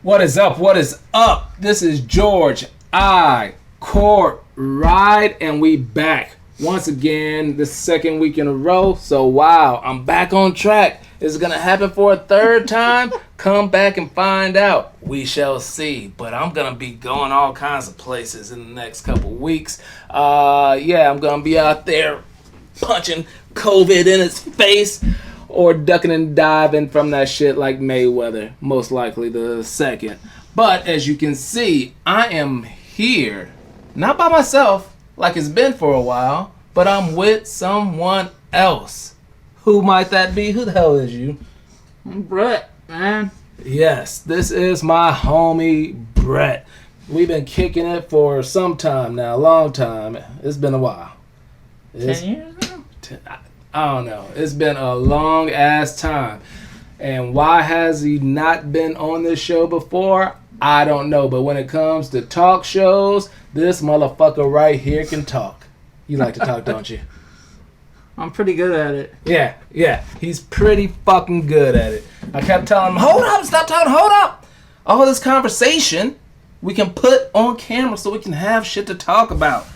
What is up? What is up? This is George Cortright, and we back once again the second week in a row. So wow, I'm back on track. Is it gonna happen for a third time? Come back and find out. We shall see. But I'm gonna be going all kinds of places in the next couple weeks. I'm gonna be out there punching COVID in its face. Or ducking and diving from that shit like Mayweather. Most likely the second. But as you can see, I am here. Not by myself, like it's been for a while. But I'm with someone else. Who might that be? Who the hell is you? I'm Brett, man. Yes, this is my homie Brett. We've been kicking it for some time now. A long time. It's been a while. 10 years now? I don't know. It's been a long ass time. And why has he not been on this show before? I don't know. But when it comes to talk shows, this motherfucker right here can talk. You like to talk, don't you? I'm pretty good at it. Yeah. He's pretty fucking good at it. I kept telling him, hold up, stop talking, hold up. All this conversation we can put on camera so we can have shit to talk about.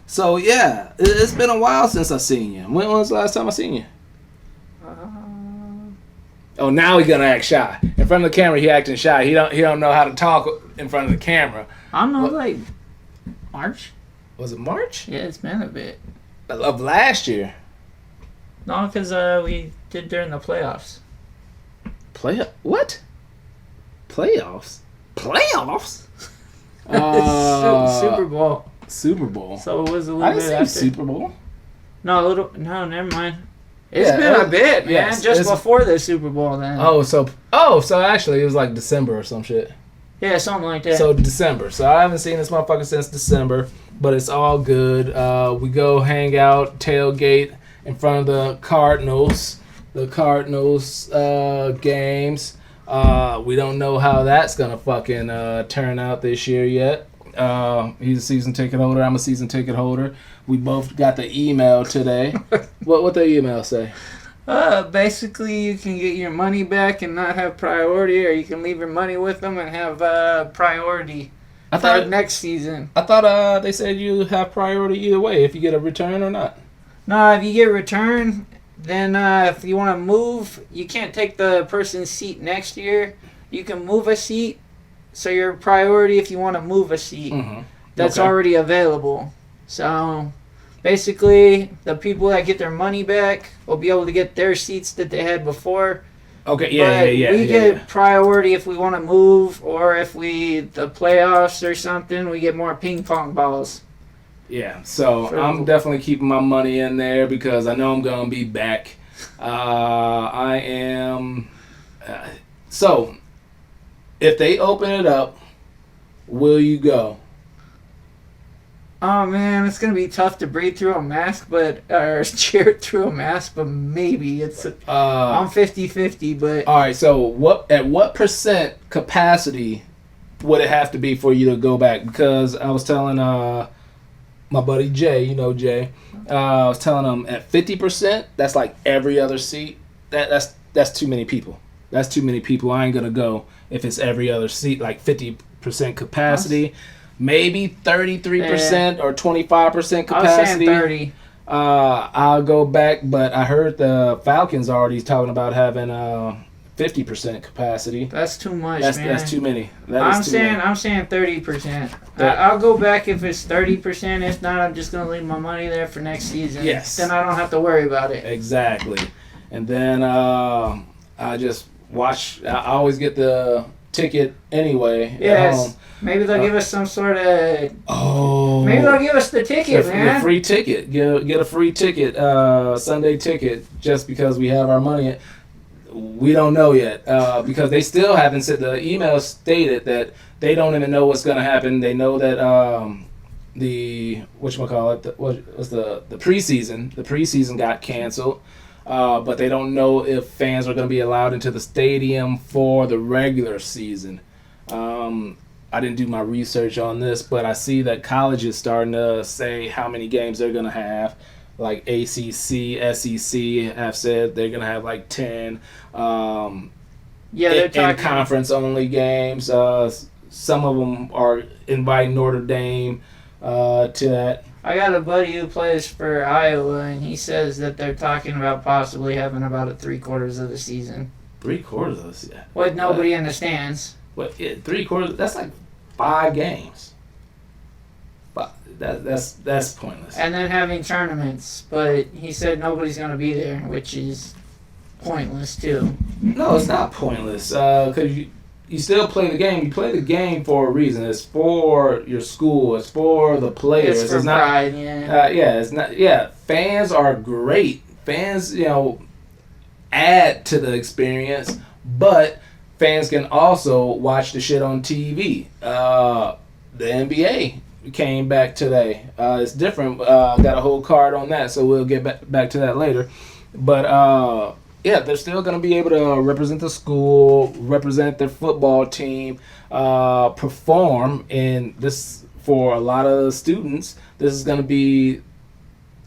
So, yeah, it's been a while since I seen you. When was the last time I seen you? Oh, now he's gonna act shy. In front of the camera, he acting shy. He don't know how to talk in front of the camera. I don't know, like March? Was it March? Yeah, it's been a bit. Of last year. No, because we did during the playoffs. What? Playoffs? Playoffs? Super Bowl. Super Bowl. So it was a I little didn't bit see after. Super Bowl. No, never mind. It's been a bit, man. Yes, just before the Super Bowl, then. So actually it was like December or some shit. Yeah, something like that. So December. So I haven't seen this motherfucker since December, but it's all good. We go hang out, tailgate in front of the Cardinals games. We don't know how that's gonna fucking turn out this year yet. He's a season ticket holder. I'm a season ticket holder. We both got the email today. What the email say? Basically, you can get your money back and not have priority, or you can leave your money with them and have priority for next season. I thought they said you have priority either way if you get a return or not. No, if you get a return, then if you want to move, you can't take the person's seat next year. You can move a seat. So your priority if you want to move a seat that's already available. So basically, the people that get their money back will be able to get their seats that they had before. Okay, yeah. We get priority if we want to move, or if the playoffs or something, we get more ping pong balls. Yeah, so I'm definitely keeping my money in there because I know I'm going to be back. I am... So... If they open it up, will you go? Oh man, it's gonna be tough to breathe through a mask, or cheer through a mask, but maybe it's. I'm 50-50, but. All right, so at what percent capacity would it have to be for you to go back? Because I was telling my buddy Jay, you know Jay, I was telling him at 50%, that's like every other seat. That's too many people. That's too many people. I ain't gonna go if it's every other seat, like 50% capacity, maybe 33% or 25% capacity. I was saying 30. I'll go back, but I heard the Falcons already talking about having 50% capacity. That's too much, man. That's too many. I'm saying 30%. I'll go back if it's 30%. If not, I'm just gonna leave my money there for next season. Yes. Then I don't have to worry about it. Exactly. And then I just watch. I always get the ticket anyway. Yes. Maybe they'll give us some sort of. Oh. Maybe they'll give us the ticket, man. The free ticket. Get a free ticket. Sunday ticket. Just because we have our money. We don't know yet because they still haven't said. The email stated that they don't even know what's gonna happen. They know that the preseason. The preseason got canceled. But they don't know if fans are going to be allowed into the stadium for the regular season. I didn't do my research on this, but I see that college is starting to say how many games they're going to have. Like ACC, SEC have said they're going to have like 10. Yeah, they're in talking. conference only games. Some of them are inviting Notre Dame to that. I got a buddy who plays for Iowa, and he says that they're talking about possibly having about a 3/4 of the season 3/4 of this. with nobody in the stands. But 3/4. That's like 5 games. But that's pointless. And then having tournaments, but he said nobody's going to be there, which is pointless too. No, it's not pointless. Because you still play the game. You play the game for a reason. It's for your school. It's for the players. It's for not, pride, yeah. It's not. Yeah, fans are great. Fans, add to the experience, but fans can also watch the shit on TV. The NBA came back today. It's different. Got a whole card on that, so we'll get back to that later. But they're still going to be able to represent the school, represent their football team, perform. And this, for a lot of students, this is going to be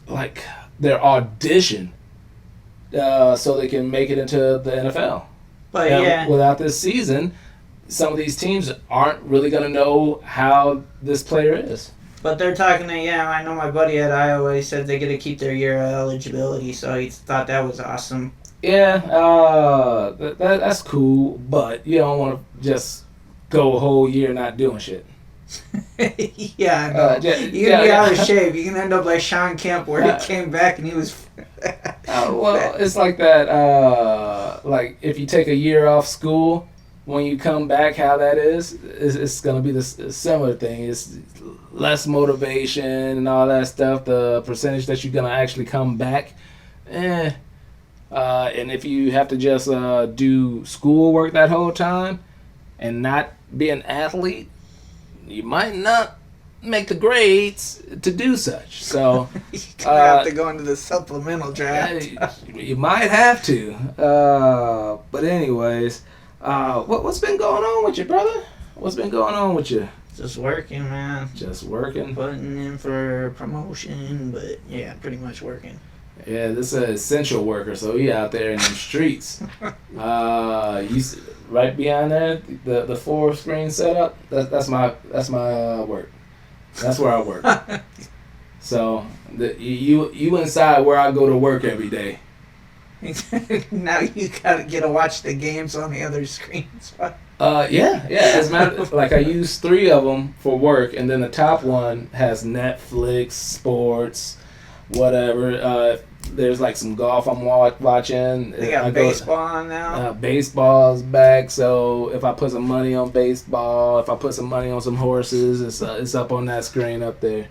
like their audition so they can make it into the NFL. But and without this season, some of these teams aren't really going to know how this player is. But they're talking I know my buddy at Iowa, he said they get to keep their year of eligibility, so he thought that was awesome. Yeah, that's cool, but you don't want to just go a whole year not doing shit. Yeah, I know. You're going to be out of shape. You can end up like Sean Kemp, where he came back and he was... well, it's like that, like if you take a year off school, when you come back, how that is, it's going to be this similar thing. It's less motivation and all that stuff. The percentage that you're going to actually come back, and if you have to just do schoolwork that whole time and not be an athlete, you might not make the grades to do such. So you're going to have to go into the supplemental draft. You might have to. But anyways, what's been going on with you, brother? What's been going on with you? Just working, man. Just working? Putting in for promotion, but yeah, pretty much working. Yeah, this is an essential worker, so he out there in the streets. Right behind there, the 4-screen setup. That's my work. That's where I work. So you inside where I go to work every day. Now you gotta get to watch the games on the other screens. Yeah. As a matter like I use 3 of them for work, and then the top one has Netflix, sports, whatever. There's like some golf I'm watching. They got baseball on now. Baseball's back, so if I put some money on baseball, if I put some money on some horses, it's up on that screen up there.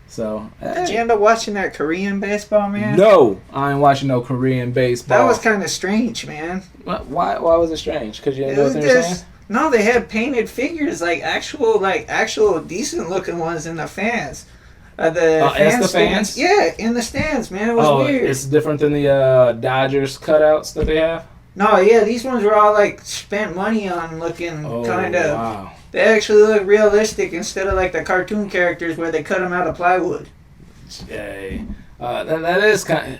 So did you end up watching that Korean baseball, man? No, I ain't watching no Korean baseball. That was kind of strange, man. Why was it strange? Because you didn't know what they were saying? No, they had painted figures, actual decent looking ones in the fans. The fans? Yeah, in the stands, man. It was weird. It's different than the Dodgers cutouts that they have? No, yeah, these ones were all like spent money on looking kind of. Wow. They actually look realistic instead of like the cartoon characters where they cut them out of plywood. Yay. That is kind of...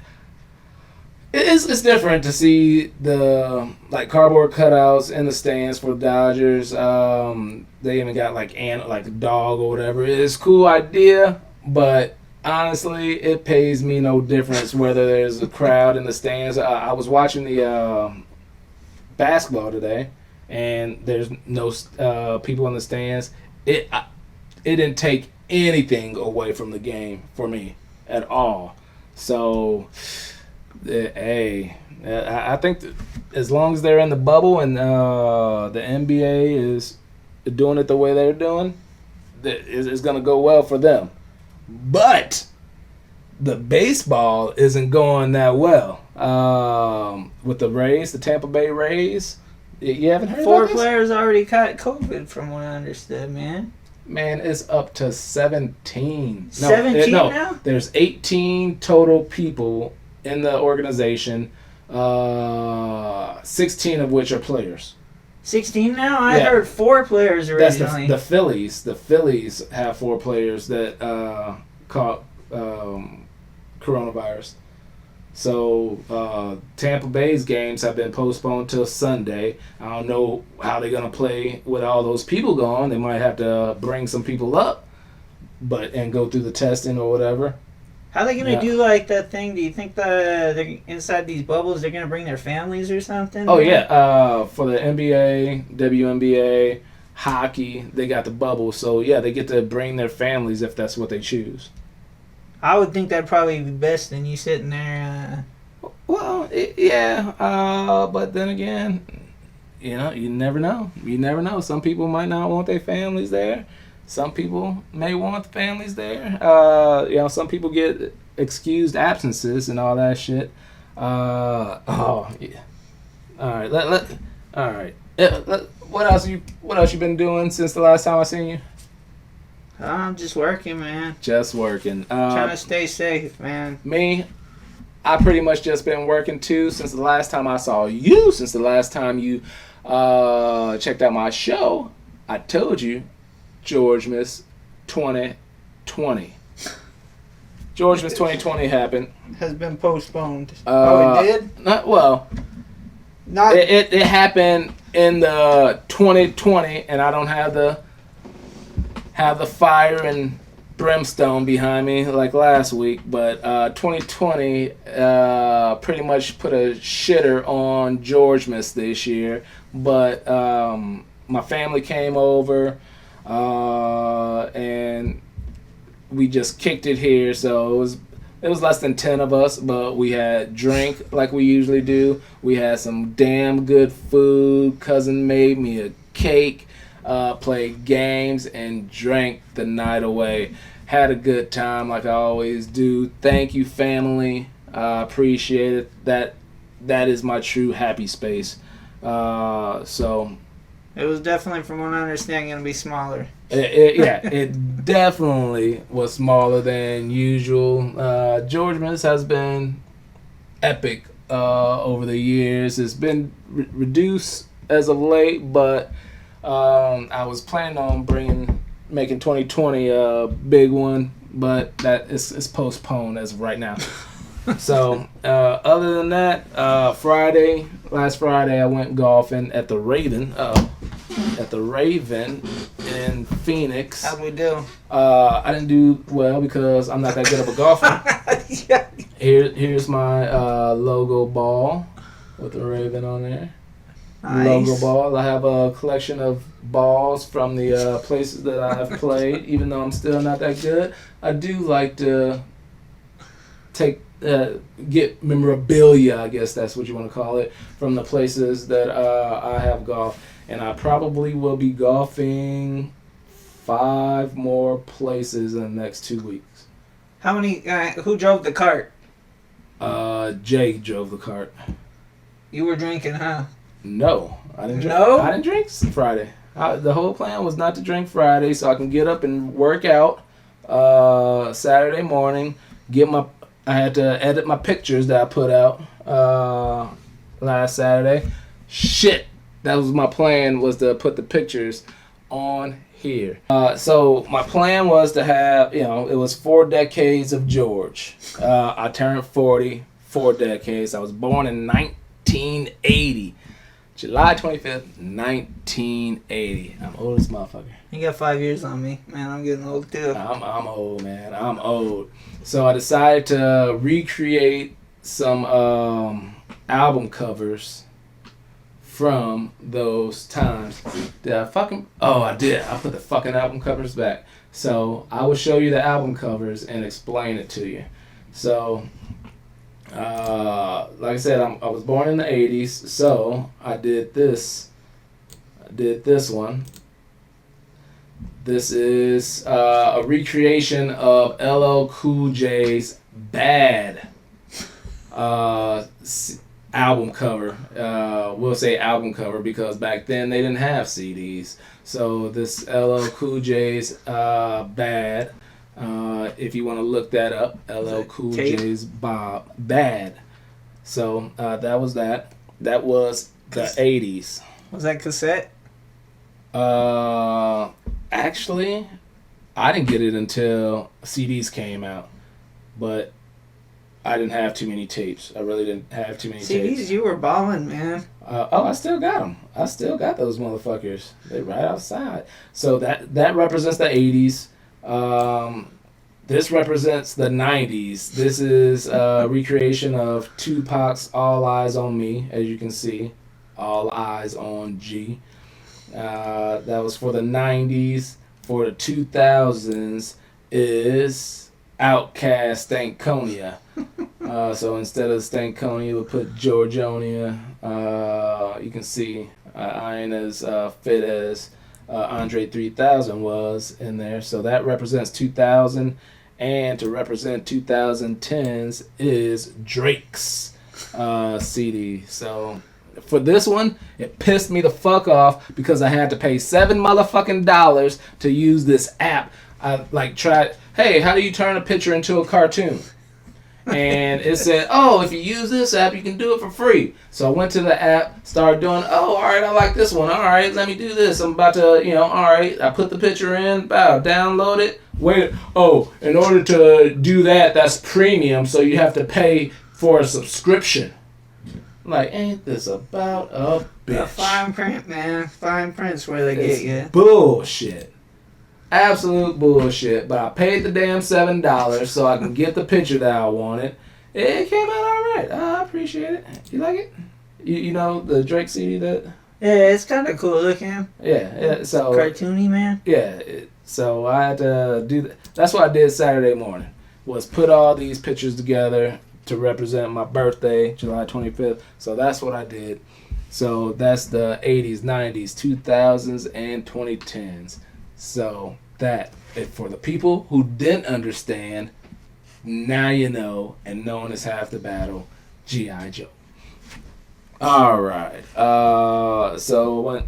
It's different to see the like cardboard cutouts in the stands for the Dodgers. They even got like a dog or whatever. It's a cool idea, but honestly, it pays me no difference whether there's a crowd in the stands. I was watching the basketball today, and there's no people in the stands. It didn't take anything away from the game for me at all. So, hey, I think as long as they're in the bubble and the NBA is doing it the way they're doing, it's going to go well for them. But the baseball isn't going that well. With the Rays, the Tampa Bay Rays, you haven't heard 4 about this? players already caught COVID from what I understood, man. Man, it's up to 17. 17 now? There's 18 total people in the organization, 16 of which are players. 16 now? I heard 4 players originally. That's the Phillies. The Phillies have 4 players that caught coronavirus. So Tampa Bay's games have been postponed till Sunday. I don't know how they're gonna play with all those people gone. They might have to bring some people up, and go through the testing or whatever. How are they gonna do like that thing? Do you think they're inside these bubbles? They're gonna bring their families or something? Oh yeah, for the NBA, WNBA, hockey, they got the bubble. So yeah, they get to bring their families if that's what they choose. I would think that'd probably be best than you sitting there. Well, yeah, but then again, you never know. You never know. Some people might not want their families there. Some people may want the families there. Some people get excused absences and all that shit. Yeah. All right. All right. What else you been doing since the last time I seen you? I'm just working, man. Just working. Trying to stay safe, man. Me, I pretty much just been working too since the last time I saw you. Since the last time you checked out my show, I told you, George Miss 2020. George Miss 2020 happened. Has been postponed. It did? It happened in the 2020, and I don't have the fire and brimstone behind me like last week, but 2020 pretty much put a shitter on George Miss this year. But my family came over, and we just kicked it here. So it was less than 10 of us, but we had drink like we usually do. We had some damn good food. Cousin made me a cake. Played games and drank the night away. Had a good time like I always do. Thank you, family. I appreciate it. That is my true happy space. So it was definitely, from what I understand, going to be smaller. It definitely was smaller than usual. George Miss has been epic over the years. It's been reduced as of late, but I was planning on making 2020 a big one, but that is postponed as of right now. So other than that, last Friday I went golfing at the Raven in Phoenix. How'd we do? I didn't do well because I'm not that good of a golfer. Yeah. Here's my logo ball with the Raven on there. Nice. Logo ball. I have a collection of balls from the places that I have played. Even though I'm still not that good, I do like to get memorabilia, I guess that's what you want to call it, from the places that I have golfed. And I probably will be golfing 5 more places in the next 2 weeks. How many? Who drove the cart? Jay drove the cart. You were drinking, huh? No, I didn't drink. No? I didn't drink Friday. The whole plan was not to drink Friday, so I can get up and work out Saturday morning. I had to edit my pictures that I put out last Saturday. Shit, that was my plan, was to put the pictures on here. So my plan was to have, it was 4 decades of George. I turned 40, 4 decades. I was born in 1980. July 25th, 1980. I'm old as motherfucker. You got 5 years on me. Man, I'm getting old too. I'm old, man. I'm old. So I decided to recreate some album covers from those times. Did I fucking... Oh, I did. I put the fucking album covers back. So I will show you the album covers and explain it to you. So... like I said, I was born in the 80s, so I did this. One. This is a recreation of LL Cool J's Bad album cover. We'll say album cover because back then they didn't have CDs. So this LL Cool J's Bad. If you want to look that up, LL Cool J's Bad. So that was that. That was the 80s. Was that cassette? Actually, I didn't get it until CDs came out. But I didn't have too many tapes. I really didn't have too many CDs, tapes. you were balling, man. I still got them. I still got those motherfuckers. They're right outside. So that represents the 80s. This represents the 90s. This is a recreation of Tupac's All Eyes on Me, as you can see. All Eyes on G. That was for the 90s. For the 2000s is Outkast Stankonia. So instead of Stankonia, we'll put Georgionia. You can see I ain't as fit as Andre 3000 was in there. So that represents 2000. And to represent 2010s is Drake's CD. So for this one, it pissed me the fuck off because I had to pay $7 motherfucking dollars to use this app. I tried, hey, how do you turn a picture into a cartoon? And it said, oh, if you use this app, you can do it for free. So I went to the app, started doing, oh, all right, I like this one. All right, let me do this. I'm about to, all right. I put the picture in, download it. Wait, oh, in order to do that, that's premium, so you have to pay for a subscription. Like, ain't this about a bitch? The fine print, man. Fine print's where they get you. Bullshit. Absolute bullshit. But I paid the damn $7 so I can get the picture that I wanted. It came out alright. I appreciate it. You like it? You know the Drake CD that? Yeah, it's kind of cool looking. Yeah. So cartoony, man. Yeah. So I had to do that. That's what I did Saturday morning. Was put all these pictures together to represent my birthday, July 25th. So that's what I did. So that's the 80s, 90s, 2000s, and 2010s. So that, for the people who didn't understand, now you know, and knowing is half the battle. G.I. Joe. All right. So went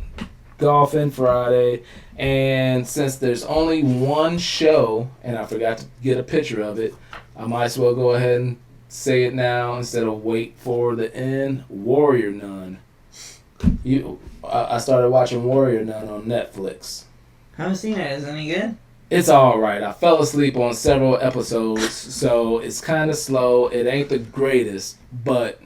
golfing Friday, and since there's only one show, and I forgot to get a picture of it, I might as well go ahead and say it now instead of wait for the end. Warrior Nun. I started watching Warrior Nun on Netflix. Haven't seen it. Is it any good? It's all right. I fell asleep on several episodes, so it's kind of slow. It ain't the greatest, but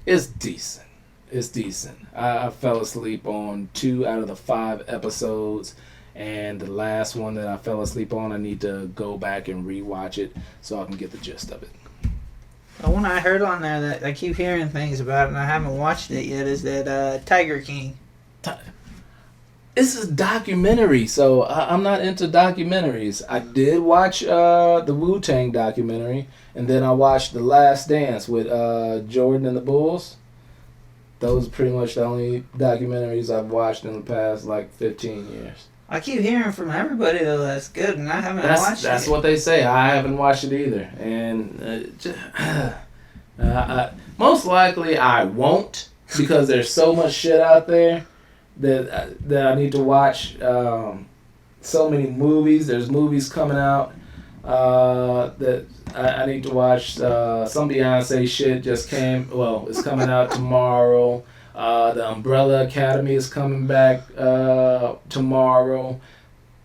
it's decent. It's decent. I fell asleep on 2 out of the 5 episodes, and the last one that I fell asleep on, I need to go back and rewatch it so I can get the gist of it. The one I heard on there that I keep hearing things about, and I haven't watched it yet, is that Tiger King. This is a documentary, so I'm not into documentaries. I did watch the Wu-Tang documentary, and then I watched The Last Dance with Jordan and the Bulls. Those are pretty much the only documentaries I've watched in the past, 15 years. I keep hearing from everybody, though, that's good, and I haven't watched it. That's what they say. I haven't watched it either. And most likely I won't, because there's so much shit out there that I need to watch. So many movies. There's movies coming out that I need to watch. Some Beyonce shit just came. Well, it's coming out tomorrow. The Umbrella Academy is coming back tomorrow.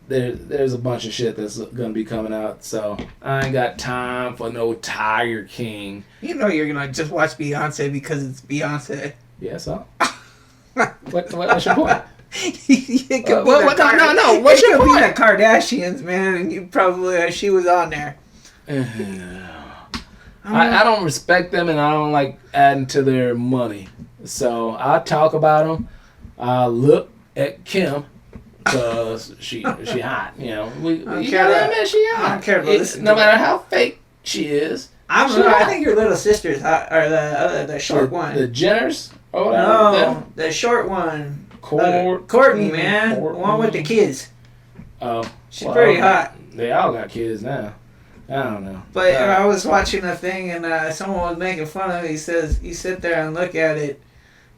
There's a bunch of shit that's gonna be coming out. So I ain't got time for no Tiger King. You know you're gonna just watch Beyonce because it's Beyonce. Yeah, so. What's your point? It could be no. What's your point? The Kardashians, man, and you probably she was on there. I don't respect them, and I don't like adding to their money. So I talk about them. I look at Kim because she hot. You know, we gotta admit she hot. I don't care about no matter how fake she is. I think your little sister's hot, or the short one. The Jenners. Oh no, the short one. Courtney, man. The one with the kids. Oh. She's pretty hot. They all got kids now. I don't know. But I was watching a thing, and someone was making fun of it. He says, you sit there and look at it.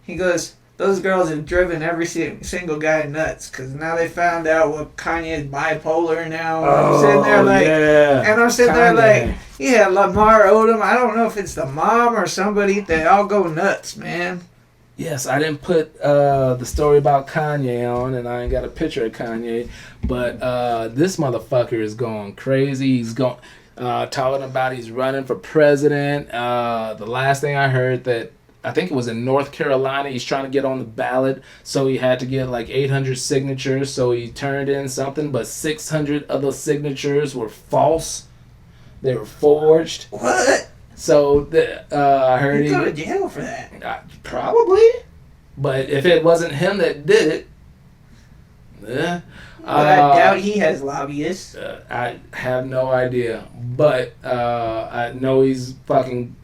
He goes, those girls have driven every single guy nuts, because now they found out what Kanye is bipolar now. And I'm sitting there yeah. And I'm sitting there like, yeah, Lamar Odom. I don't know if it's the mom or somebody. They all go nuts, man. Yes, I didn't put the story about Kanye on, and I ain't got a picture of Kanye, but this motherfucker is going crazy. He's going. talking about he's running for president. The last thing I heard that I think it was in North Carolina, he's trying to get on the ballot, so he had to get like 800 signatures. So he turned in something, but 600 of those signatures were false. They were forged. What? So I heard he go to jail for that. Probably, but if it wasn't him that did it, yeah. But I doubt he has lobbyists. I have no idea, but I know he's fucking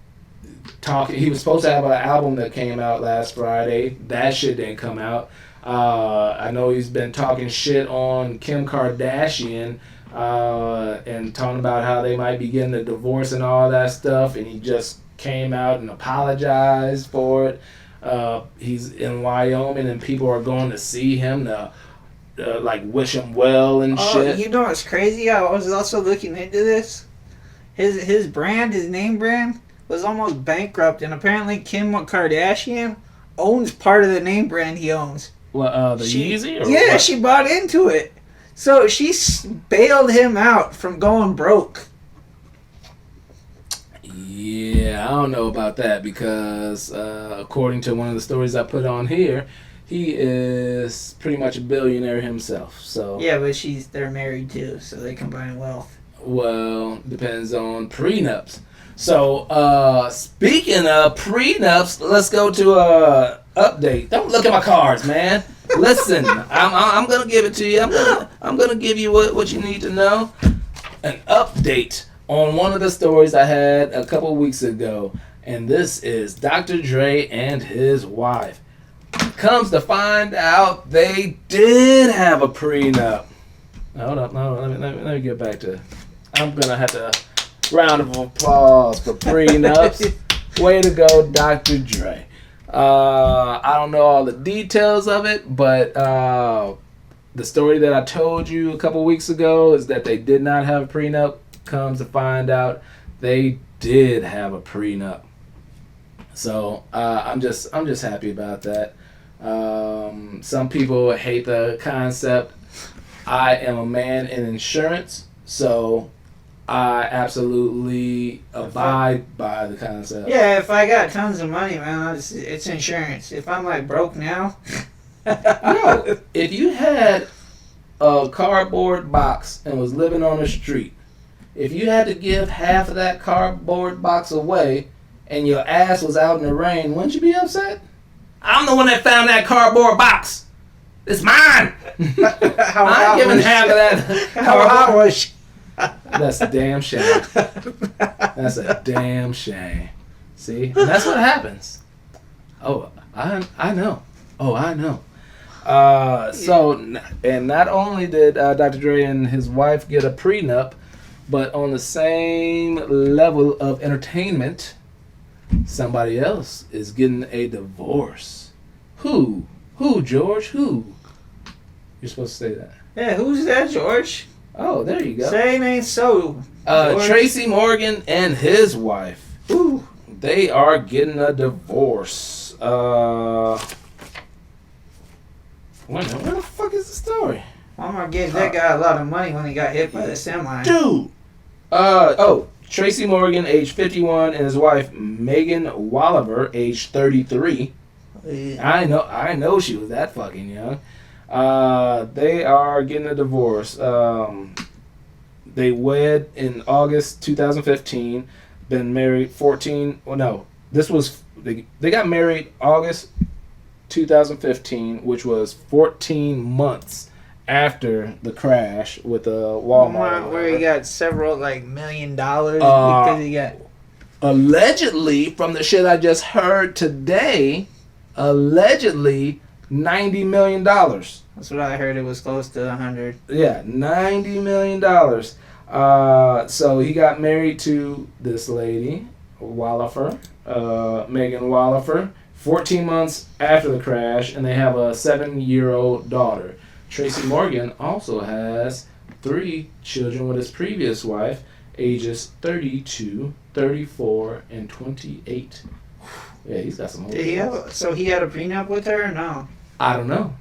talking. He was supposed to have an album that came out last Friday. That shit didn't come out. I know he's been talking shit on Kim Kardashian and talking about how they might be getting a divorce and all that stuff, and he just came out and apologized for it. He's in Wyoming and people are going to see him to like wish him well and shit. You know what's crazy? I was also looking into this. His brand, his name brand, was almost bankrupt, and apparently Kim Kardashian owns part of the name brand he owns. Well, the Yeezy? Or yeah, what? she bought into it. So she bailed him out from going broke. Yeah, I don't know about that because according to one of the stories I put on here, he is pretty much a billionaire himself. So yeah, but they're married too, so they combine wealth. Well, depends on prenups. So speaking of prenups, let's go to update. Don't look at my cards, man. Listen, I'm gonna give it to you. I'm gonna give you what you need to know. An update on one of the stories I had a couple weeks ago, and this is Dr. Dre and his wife. Comes to find out they did have a prenup. Hold up, no, let me get back to. I'm gonna have to round of applause for prenups. Way to go, Dr. Dre. I don't know all the details of it, but the story that I told you a couple weeks ago is that they did not have a prenup. Comes to find out they did have a prenup. So I'm just happy about that. Some people hate the concept. I am a man in insurance, so I absolutely abide by the concept. Yeah, if I got tons of money, man, it's insurance. If I'm like broke now, No, if you had a cardboard box and was living on the street, if you had to give half of that cardboard box away and your ass was out in the rain, wouldn't you be upset? I'm the one that found that cardboard box. It's mine. I'm giving half of that. How hot was she? That's a damn shame. That's a damn shame. See? And that's what happens. Oh, I know. Oh, I know. And not only did Dr. Dre and his wife get a prenup, but on the same level of entertainment, somebody else is getting a divorce. Who? Who, George? Who? You're supposed to say that. Yeah, who's that, George? Oh, there you go. Say it ain't so. Tracy Morgan and his wife. Ooh. They are getting a divorce. Where the fuck is the story? Walmart gave that guy a lot of money when he got hit by the semi. Dude! Tracy Morgan, age 51, and his wife, Megan Walliver, age 33. I know she was that fucking young. They are getting a divorce. They wed in August 2015. Been married 14. Well, no, this was they got married August 2015, which was 14 months after the crash with the Walmart. Where he got several $1 million because he got. Allegedly, from the shit I just heard today, allegedly $90 million. That's what I heard. It was close to 100. Yeah, $90 million. So he got married to this lady, Wallifer, Megan Wallifer, 14 months after the crash, and they have a 7-year-old daughter. Tracy Morgan also has 3 children with his previous wife, ages 32, 34, and 28. Yeah, he's got some. So he had a prenup with her or no? I don't know.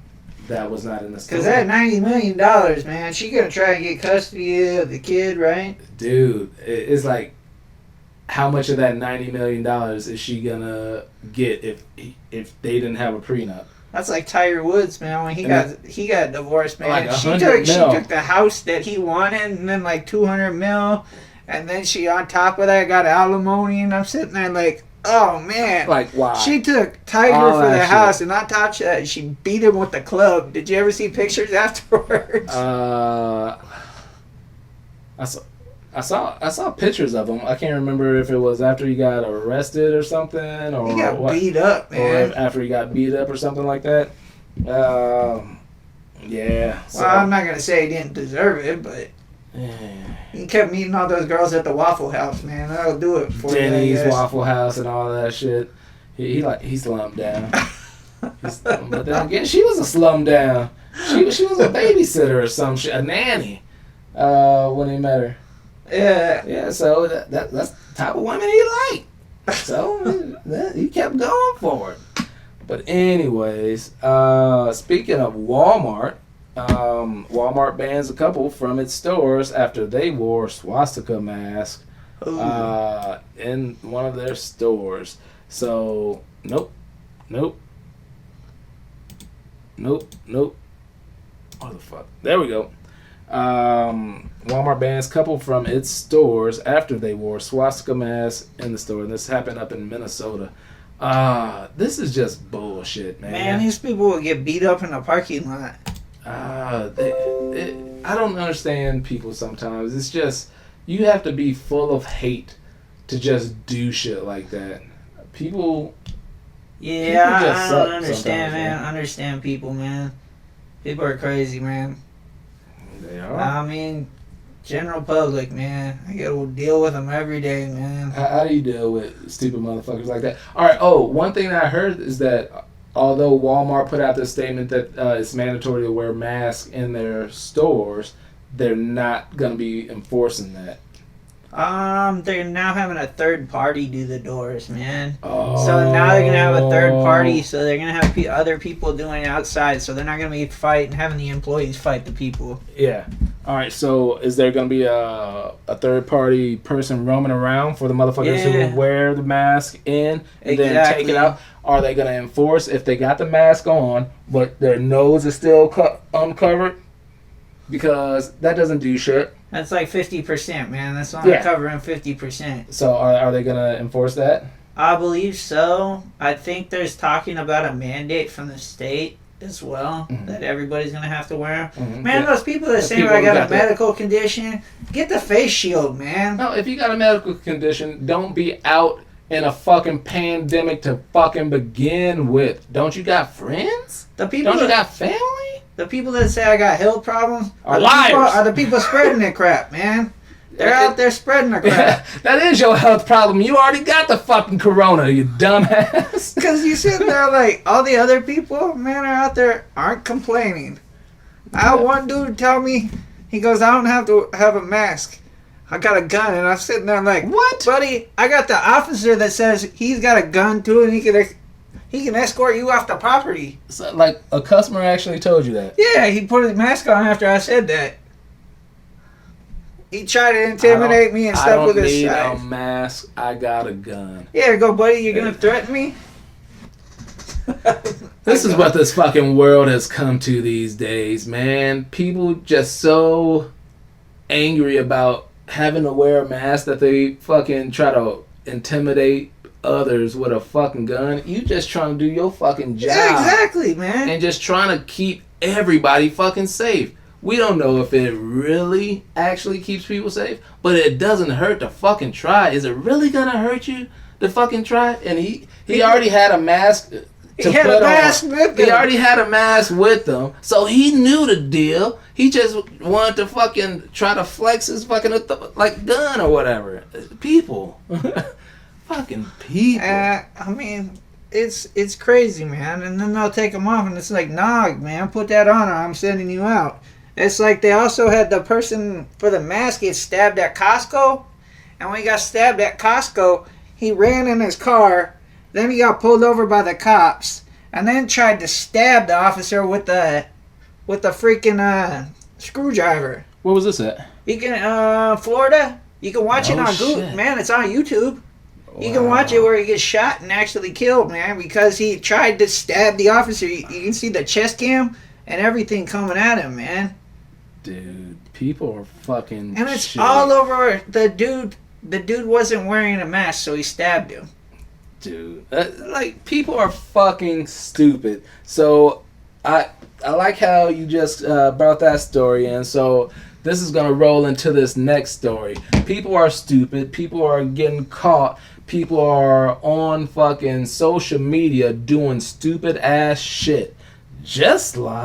that was not in the story. Because that $90 million, man, she gonna try to get custody of the kid, right? Dude, it's like, how much of that $90 million is she gonna get if they didn't have a prenup? That's like Tiger Woods, man. When he got divorced, man. Like She 100 mil. took the house that he wanted, and then like 200 mil, and then she on top of that got alimony, and I'm sitting there like, oh man, Like, wow. She took Tiger All for that the shit. house, and on top of that, she beat him with the club. Did you ever see pictures afterwards? I saw pictures of him. I can't remember if it was after he got arrested or something, or he got what, beat up, man. or after he got beat up or something like that. Yeah. So, Well, I'm not gonna say he didn't deserve it, but he kept meeting all those girls at the Waffle House, man. That'll do it for Denny's, you. I guess. Waffle House, and all that shit. He slumped down. But then again, she was a slum down. She was a babysitter or some shit, a nanny. When he met her. Yeah. So that's the type of woman he liked. So he kept going for it. But anyways, speaking of Walmart, Walmart bans a couple from its stores after they wore swastika masks in one of their stores. So nope. What the fuck? There we go. Walmart bans couple from its stores after they wore swastika masks in the store. And this happened up in Minnesota. This is just bullshit, man. Man, these people will get beat up in the parking lot. I don't understand people sometimes. It's just, you have to be full of hate to just do shit like that. People Yeah, just I suck don't understand, sometimes, man. man. I understand people, man. People are crazy, man. They are. I mean, general public, man. I gotta deal with them every day, man. How do you deal with stupid motherfuckers like that? All right. Oh, one thing that I heard is that although Walmart put out this statement that it's mandatory to wear masks in their stores, they're not going to be enforcing that. They're now having a third party do the doors, man. Oh. So now they're gonna have a third party. So they're gonna have other people doing it outside. So they're not gonna be having the employees fight the people. Yeah. All right. So is there going to be a third party person roaming around for the motherfuckers who wear the mask in and then take it out? Are they going to enforce if they got the mask on but their nose is still uncovered? Because that doesn't do shit. That's like 50%, man. That's only covering 50%. So are they going to enforce that? I believe so. I think there's talking about a mandate from the state as well, that everybody's going to have to wear them. Man, those people that say I got a medical condition, get the face shield, man. No, if you got a medical condition, don't be out in a fucking pandemic to fucking begin with. Don't you got friends? Don't you got family? The people that say I got health problems are liars. Are the people spreading that crap, man. They're out there spreading the crap. That is your health problem. You already got the fucking corona, you dumbass. Because you sit there like, all the other people, man, are out there, aren't complaining. I had one dude tell me, he goes, I don't have to have a mask. I got a gun. And I'm sitting there like, what? Buddy, I got the officer that says he's got a gun too and he can escort you off the property. So, like, a customer actually told you that? Yeah, he put his mask on after I said that. He tried to intimidate me and stuff with his I don't need a mask. I got a gun. Yeah, go, buddy. You're going to threaten me? This is what this fucking world has come to these days, man. People just so angry about having to wear a mask that they fucking try to intimidate others with a fucking gun. You just trying to do your fucking job. Yeah, exactly, man. And just trying to keep everybody fucking safe. We don't know if it really actually keeps people safe, but it doesn't hurt to fucking try. Is it really gonna hurt you to fucking try? And he already had a mask to put on. He already had a mask with him, so he knew the deal. He just wanted to fucking try to flex his fucking like gun or whatever. People, fucking people. I mean, it's crazy, man. And then they'll take them off, and it's like, nah, man, put that on, or I'm sending you out. It's like they also had the person for the mask get stabbed at Costco. And when he got stabbed at Costco, he ran in his car. Then he got pulled over by the cops. And then tried to stab the officer with the with a freaking screwdriver. Where was this at? You can Florida. You can watch it on Google. Shit. Man, it's on YouTube. You can watch it where he gets shot and actually killed, man, because he tried to stab the officer. You can see the chest cam and everything coming at him, man. Dude, people are fucking. And it's shit. all over the dude. The dude wasn't wearing a mask, so he stabbed him. Dude, like, people are fucking stupid. So I like how you just brought that story in. So this is gonna roll into this next story. People are stupid. People are getting caught. People are on fucking social media doing stupid ass shit. Just like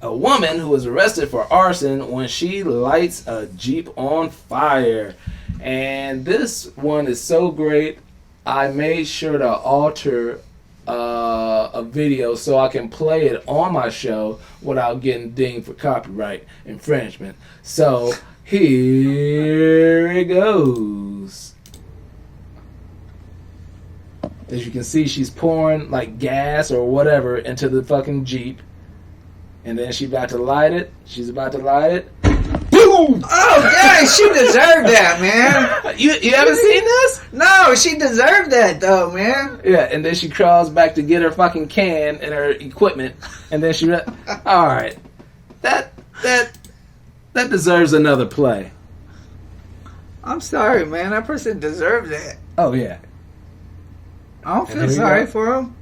a woman who was arrested for arson when she lights a Jeep on fire. And this one is so great, I made sure to alter a video so I can play it on my show without getting dinged for copyright infringement. So here it goes. As you can see, she's pouring like gas or whatever into the fucking Jeep. And then she's about to light it. She's about to light it. Boom! Oh, yeah, she deserved that, man. You haven't seen this? No, she deserved that, though, man. Yeah, and then she crawls back to get her fucking can and her equipment. And then she... Alright. That deserves another play. I'm sorry, man. That person deserved that. Oh, yeah. I don't feel sorry for him.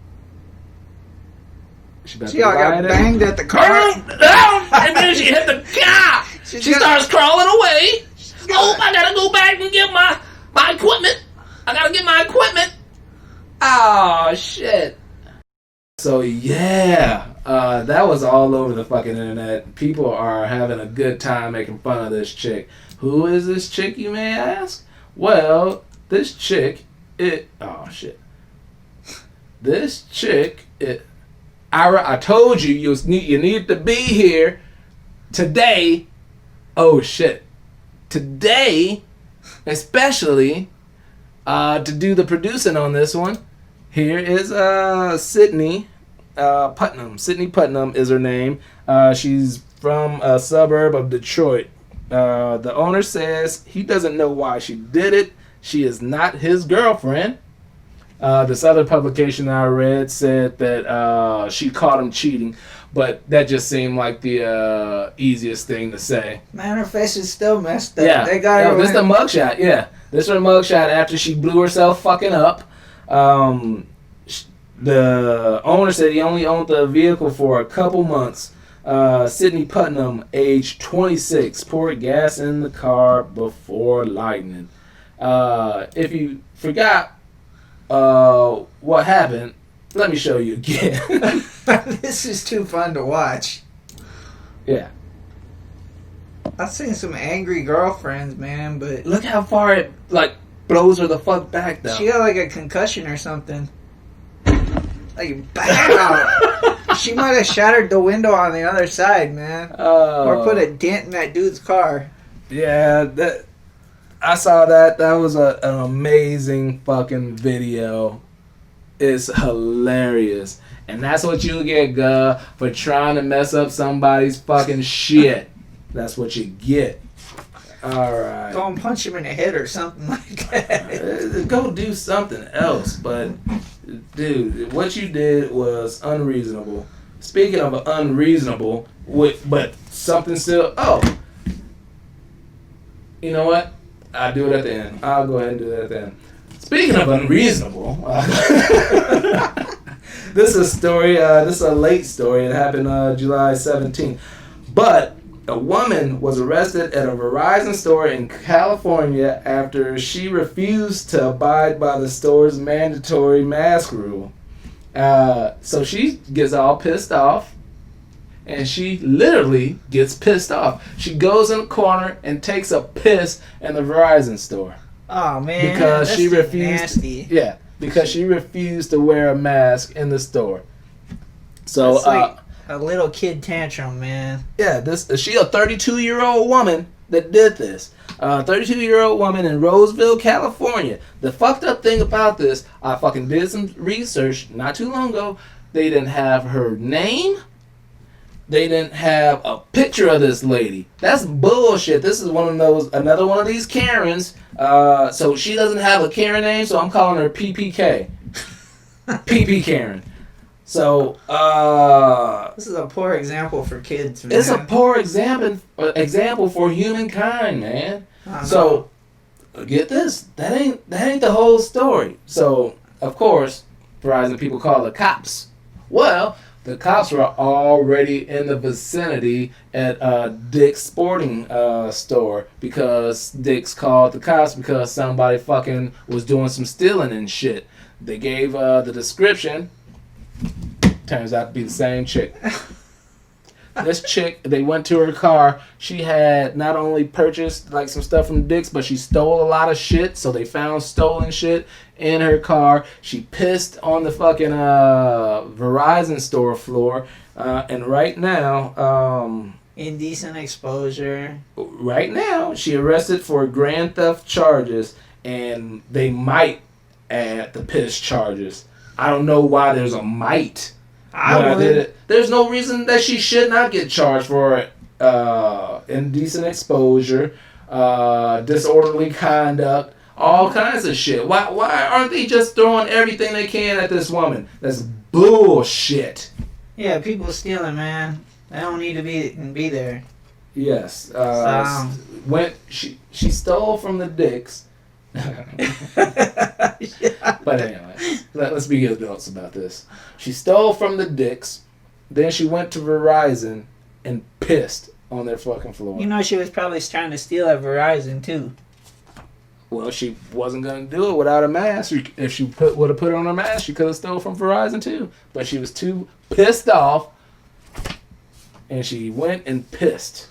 She all got banged at the car. And then she hit the car. She starts crawling away. Oh, I gotta go back and get my equipment. I gotta get my equipment. Oh, shit. So, yeah. That was all over the fucking internet. People are having a good time making fun of this chick. Who is this chick, you may ask? Well, this chick, oh, shit. This chick, Ira, I told you you need to be here today. Oh shit! Today, especially to do the producing on this one. Here is Sydney Putnam. Sydney Putnam is her name. She's from a suburb of Detroit. The owner says he doesn't know why she did it. She is not his girlfriend. This other publication I read said that she caught him cheating, but that just seemed like the easiest thing to say. Man, her face is still messed up. Yeah, They got her. This is the mugshot. Yeah, this is her mugshot after she blew herself fucking up. The owner said he only owned the vehicle for a couple months. Sydney Putnam, age 26, poured gas in the car before lighting it. If you forgot what happened, let me show you again. This is too fun to watch. Yeah. I've seen some angry girlfriends, man, but Look how far it, like, blows her the fuck back, though. she got like a concussion or something. Like, bam! She might have shattered the window on the other side, man. Or put a dent in that dude's car. Yeah, I saw that. That was an amazing fucking video. It's hilarious. And that's what you get, for trying to mess up somebody's fucking shit. That's what you get. Alright. Go and punch him in the head or something like that. Go do something else. But, dude, what you did was unreasonable. Speaking of unreasonable, but something still... Oh. You know what? I'll do it at the end. I'll go ahead and do that at the end. Speaking of unreasonable, this is a story. This is a late story. It happened July 17th. But a woman was arrested at a Verizon store in California after she refused to abide by the store's mandatory mask rule. So she gets all pissed off. And she literally gets pissed off. She goes in the corner and takes a piss in the Verizon store. Oh man, because she refused. Nasty. Yeah, because she refused to wear a mask in the store. So That's like a little kid tantrum, man. Yeah, she a 32-year-old woman that did this. 32-year-old woman in Roseville, California. The fucked up thing about this, I fucking did some research not too long ago. They didn't have her name. They didn't have a picture of this lady. That's bullshit. This is another one of these Karens. So she doesn't have a Karen name, so I'm calling her PPK. PP Karen. So, this is a poor example for kids, man. It's a poor example for humankind, man. So, get this. That ain't the whole story. So, of course, Verizon people call the cops. Well, the cops were already in the vicinity at Dick's sporting store because Dick's called the cops because somebody fucking was doing some stealing and shit. They gave the description. Turns out to be the same chick. This chick, they went to her car. She had not only purchased like some stuff from Dick's, but she stole a lot of shit. So they found stolen shit in her car. She pissed on the fucking Verizon store floor. And right now, indecent exposure. Right now, she arrested for grand theft charges, and they might add the piss charges. I don't know why there's a might. I did it. There's no reason that she should not get charged for indecent exposure, disorderly conduct, all kinds of shit. Why aren't they just throwing everything they can at this woman? That's bullshit. Yeah, people stealing, man. They don't need to be there. Yes. She stole from the Dicks. But anyway, let's be adults about this. She stole from the Dicks, then she went to Verizon and pissed on their fucking floor. You know she was probably trying to steal at Verizon too. Well, she wasn't gonna do it without a mask. If she would have put on her mask, she could have stole from Verizon too. But she was too pissed off, and she went and pissed.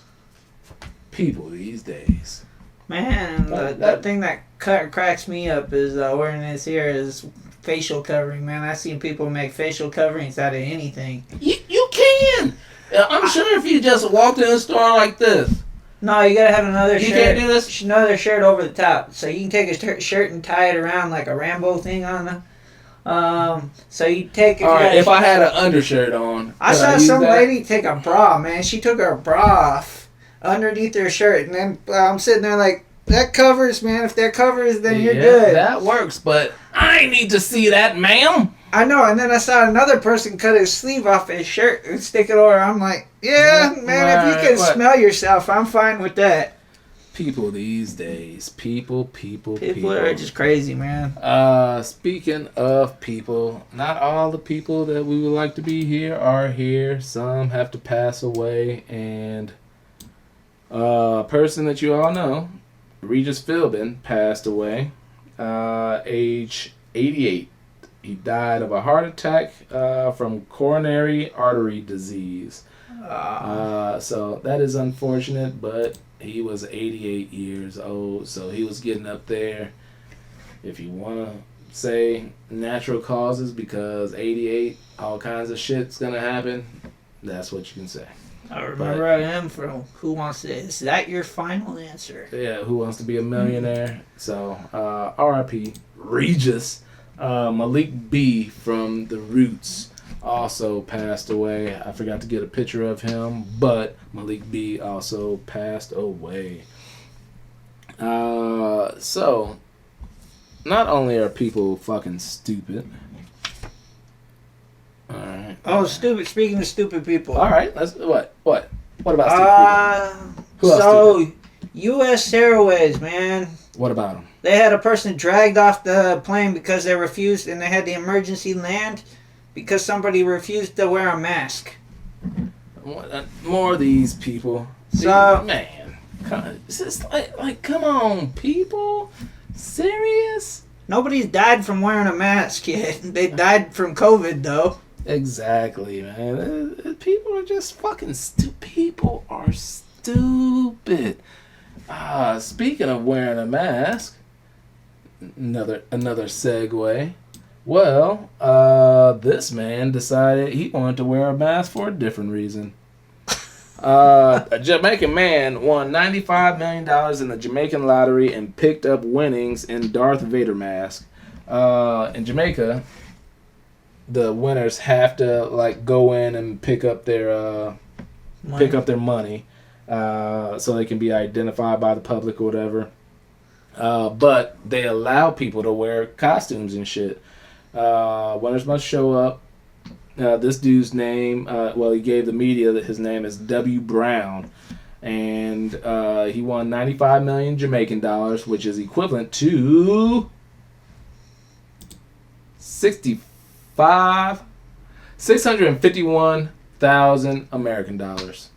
People these days. Man, that thing that cracks me up is wearing this here is facial covering, man. I've seen people make facial coverings out of anything. You can! I'm sure if you just walked in a store like this. No, you gotta have another shirt. You can't do this? Another shirt over the top. So you can take a shirt and tie it around like a Rambo thing on the... so you take... Alright, if I had an undershirt on... I saw some lady take a bra, man. She took her bra off underneath her shirt, and then I'm sitting there like, that covers, man. If that covers, then you're good. That works, but I need to see that, ma'am. I know, and then I saw another person cut his sleeve off his shirt and stick it over. I'm like, yeah, man, if you can smell yourself, I'm fine with that. People these days. People. People are just crazy, man. Speaking of people, not all the people that we would like to be here are here. Some have to pass away, and a person that you all know, Regis Philbin, passed away, age 88. He died of a heart attack from coronary artery disease. So that is unfortunate, but he was 88 years old, so he was getting up there. If you want to say natural causes because 88, all kinds of shit's going to happen, that's what you can say. I remember him from Who Wants to... Is that your final answer? Yeah, Who Wants to Be a Millionaire? So, R.I.P. Regis. Malik B from The Roots also passed away. I forgot to get a picture of him, but Malik B also passed away. So, not only are people fucking stupid... Alright. Oh, stupid. Speaking of stupid people. Alright, let's... What about stupid people? Who else stupid? U.S. Airways, man. What about them? They had a person dragged off the plane because they refused, and they had the emergency land because somebody refused to wear a mask. More of these people. So, man, it's just come on, people. Serious? Nobody's died from wearing a mask yet. They died from COVID, though. Exactly, man. People are just fucking stupid. People are stupid. Speaking of wearing a mask, another segue. Well, this man decided he wanted to wear a mask for a different reason. A Jamaican man won $95 million in the Jamaican lottery and picked up winnings in Darth Vader mask. In Jamaica, the winners have to like go in and pick up their money, so they can be identified by the public or whatever. But they allow people to wear costumes and shit. Winners must show up. This dude's name, he gave the media that his name is W. Brown, and he won 95 million Jamaican dollars, which is equivalent to 651,000 American dollars.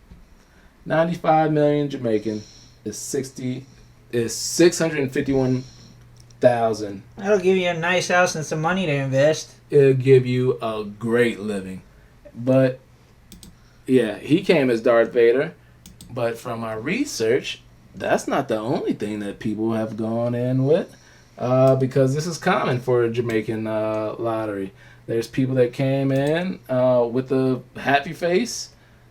95 million Jamaican is 651,000. That'll give you a nice house and some money to invest. It'll give you a great living. But yeah, he came as Darth Vader. But from our research, that's not the only thing that people have gone in with. Because this is common for a Jamaican lottery. There's people that came in with a happy face.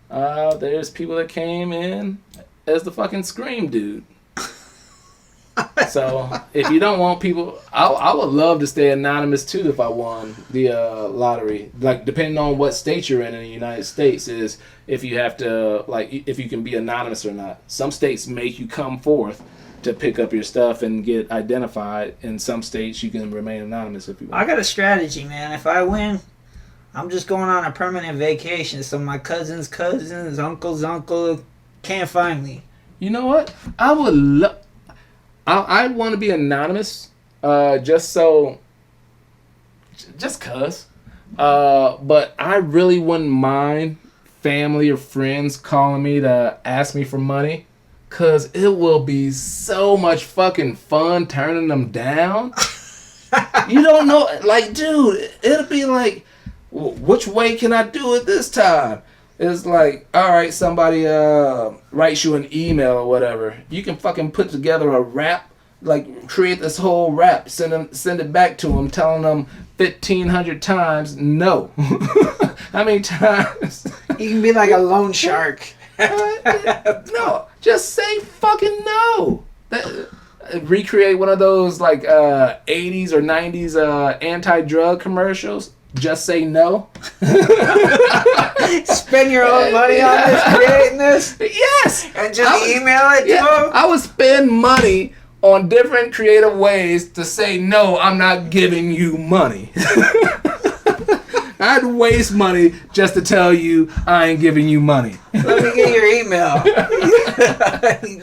There's people that came in as the fucking Scream dude. So if you don't want people, I would love to stay anonymous too if I won the lottery. Like depending on what state you're in the United States is if you have to if you can be anonymous or not. Some states make you come forth to pick up your stuff and get identified. In some states you can remain anonymous if you want. I got a strategy, man. If I win, I'm just going on a permanent vacation so my cousins, uncles can't find me. You know what? I would love. I want to be anonymous, just cause. But I really wouldn't mind family or friends calling me to ask me for money, cause it will be so much fucking fun turning them down. You don't know, like, dude, it'll be like, which way can I do it this time? It's like, all right, somebody writes you an email or whatever. You can fucking put together a rap, like create this whole rap, send it back to them, telling them 1,500 times no. How many times? You can be like a loan shark. No, just say fucking no. Recreate one of those like 80s or 90s anti-drug commercials. Just say no. Spend your own money on this, creating this? Yes. And just email it to them? I would spend money on different creative ways to say, no, I'm not giving you money. I'd waste money just to tell you I ain't giving you money. Let me get your email.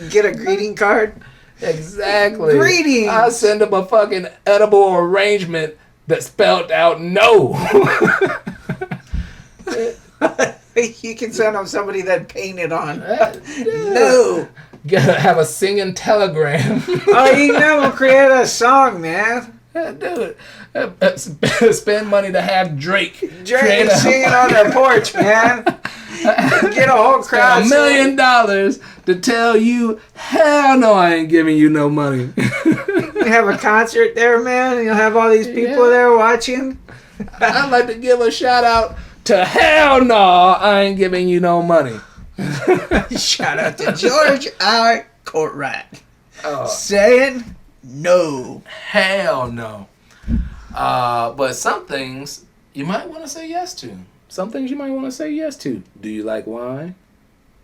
Get a greeting card? Exactly. Greetings. I'll send them a fucking edible arrangement that spelled out no. You can send them somebody that painted on. No. Gotta have a singing telegram. Oh, you can have them create a song, man. Dude, spend money to have Drake singing on their porch, man. Get a whole crowd. $1 million to tell you, hell no, I ain't giving you no money. You have a concert there, man. You'll have all these people there watching. I'd like to give a shout out to hell no, I ain't giving you no money. Shout out to George R. Cortright. Saying no. Hell no. But some things you might want to say yes to. Some things you might want to say yes to. Do you like wine?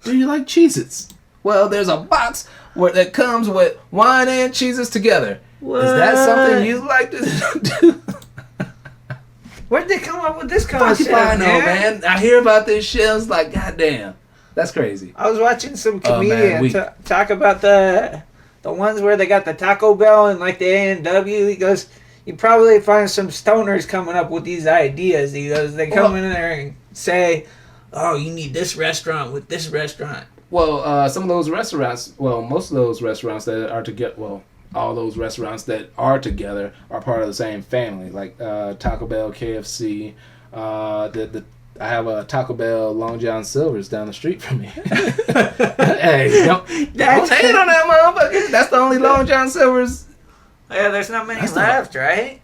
Do you like Cheez-Its? Well, there's a box that comes with wine and Cheez-Its together. What? Is that something you'd like to do? Where'd they come up with this concept, I know, man. I hear about this shit. I was like, goddamn. That's crazy. I was watching some comedian talk about the ones where they got the Taco Bell and like the A&W. He goes, you probably find some stoners coming up with these ideas. He goes, they come in there and say, oh, you need this restaurant with this restaurant. Well, some of those restaurants, most of those restaurants that are together, all those restaurants that are together are part of the same family. Like Taco Bell, KFC, I have a Taco Bell Long John Silver's down the street from me. Hey, don't hate on that motherfucker. That's the only Long John Silver's. Yeah, there's not many left, right?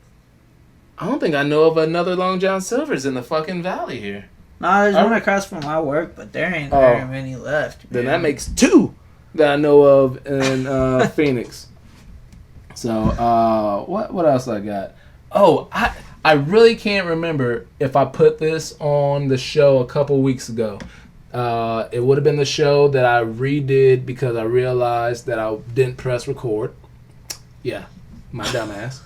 I don't think I know of another Long John Silver's in the fucking valley here. No, there's one across from my work, but there ain't very many left. Then that makes two that I know of in Phoenix. So, what else I got? Oh, I really can't remember if I put this on the show a couple weeks ago. It would have been the show that I redid because I realized that I didn't press record. Yeah, my dumbass.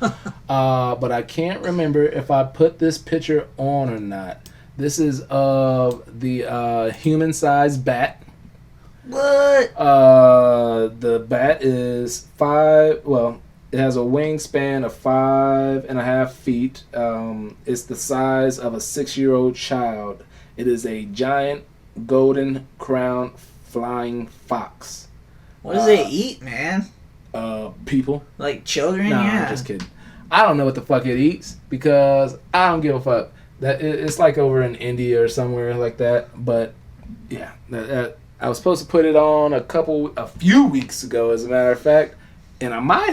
But I can't remember if I put this picture on or not. This is of the human-sized bat. What? The bat is 5. Well, it has a wingspan of 5.5 feet. It's the size of a 6-year-old child. It is a giant golden crown flying fox. What does it eat, man? People. Like children? Nah, Yeah. I'm just kidding. I don't know what the fuck it eats because I don't give a fuck. It's like over in India or somewhere like that. But yeah, I was supposed to put it on a few weeks ago, as a matter of fact, and I may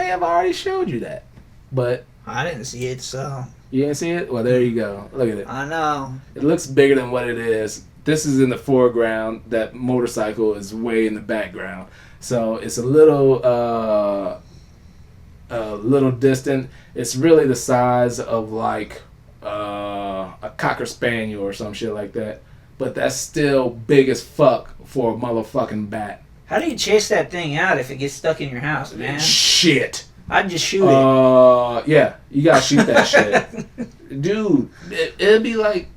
have already showed you that, but I didn't see it, so. You didn't see it? Well, there you go. Look at it. I know. It looks bigger than what it is. This is in the foreground. That motorcycle is way in the background. So it's a little distant. It's really the size of like a Cocker Spaniel or some shit like that. But that's still big as fuck for a motherfucking bat. How do you chase that thing out if it gets stuck in your house, man? Shit. I'd just shoot it. Yeah, you gotta shoot that shit. Dude, it'd be like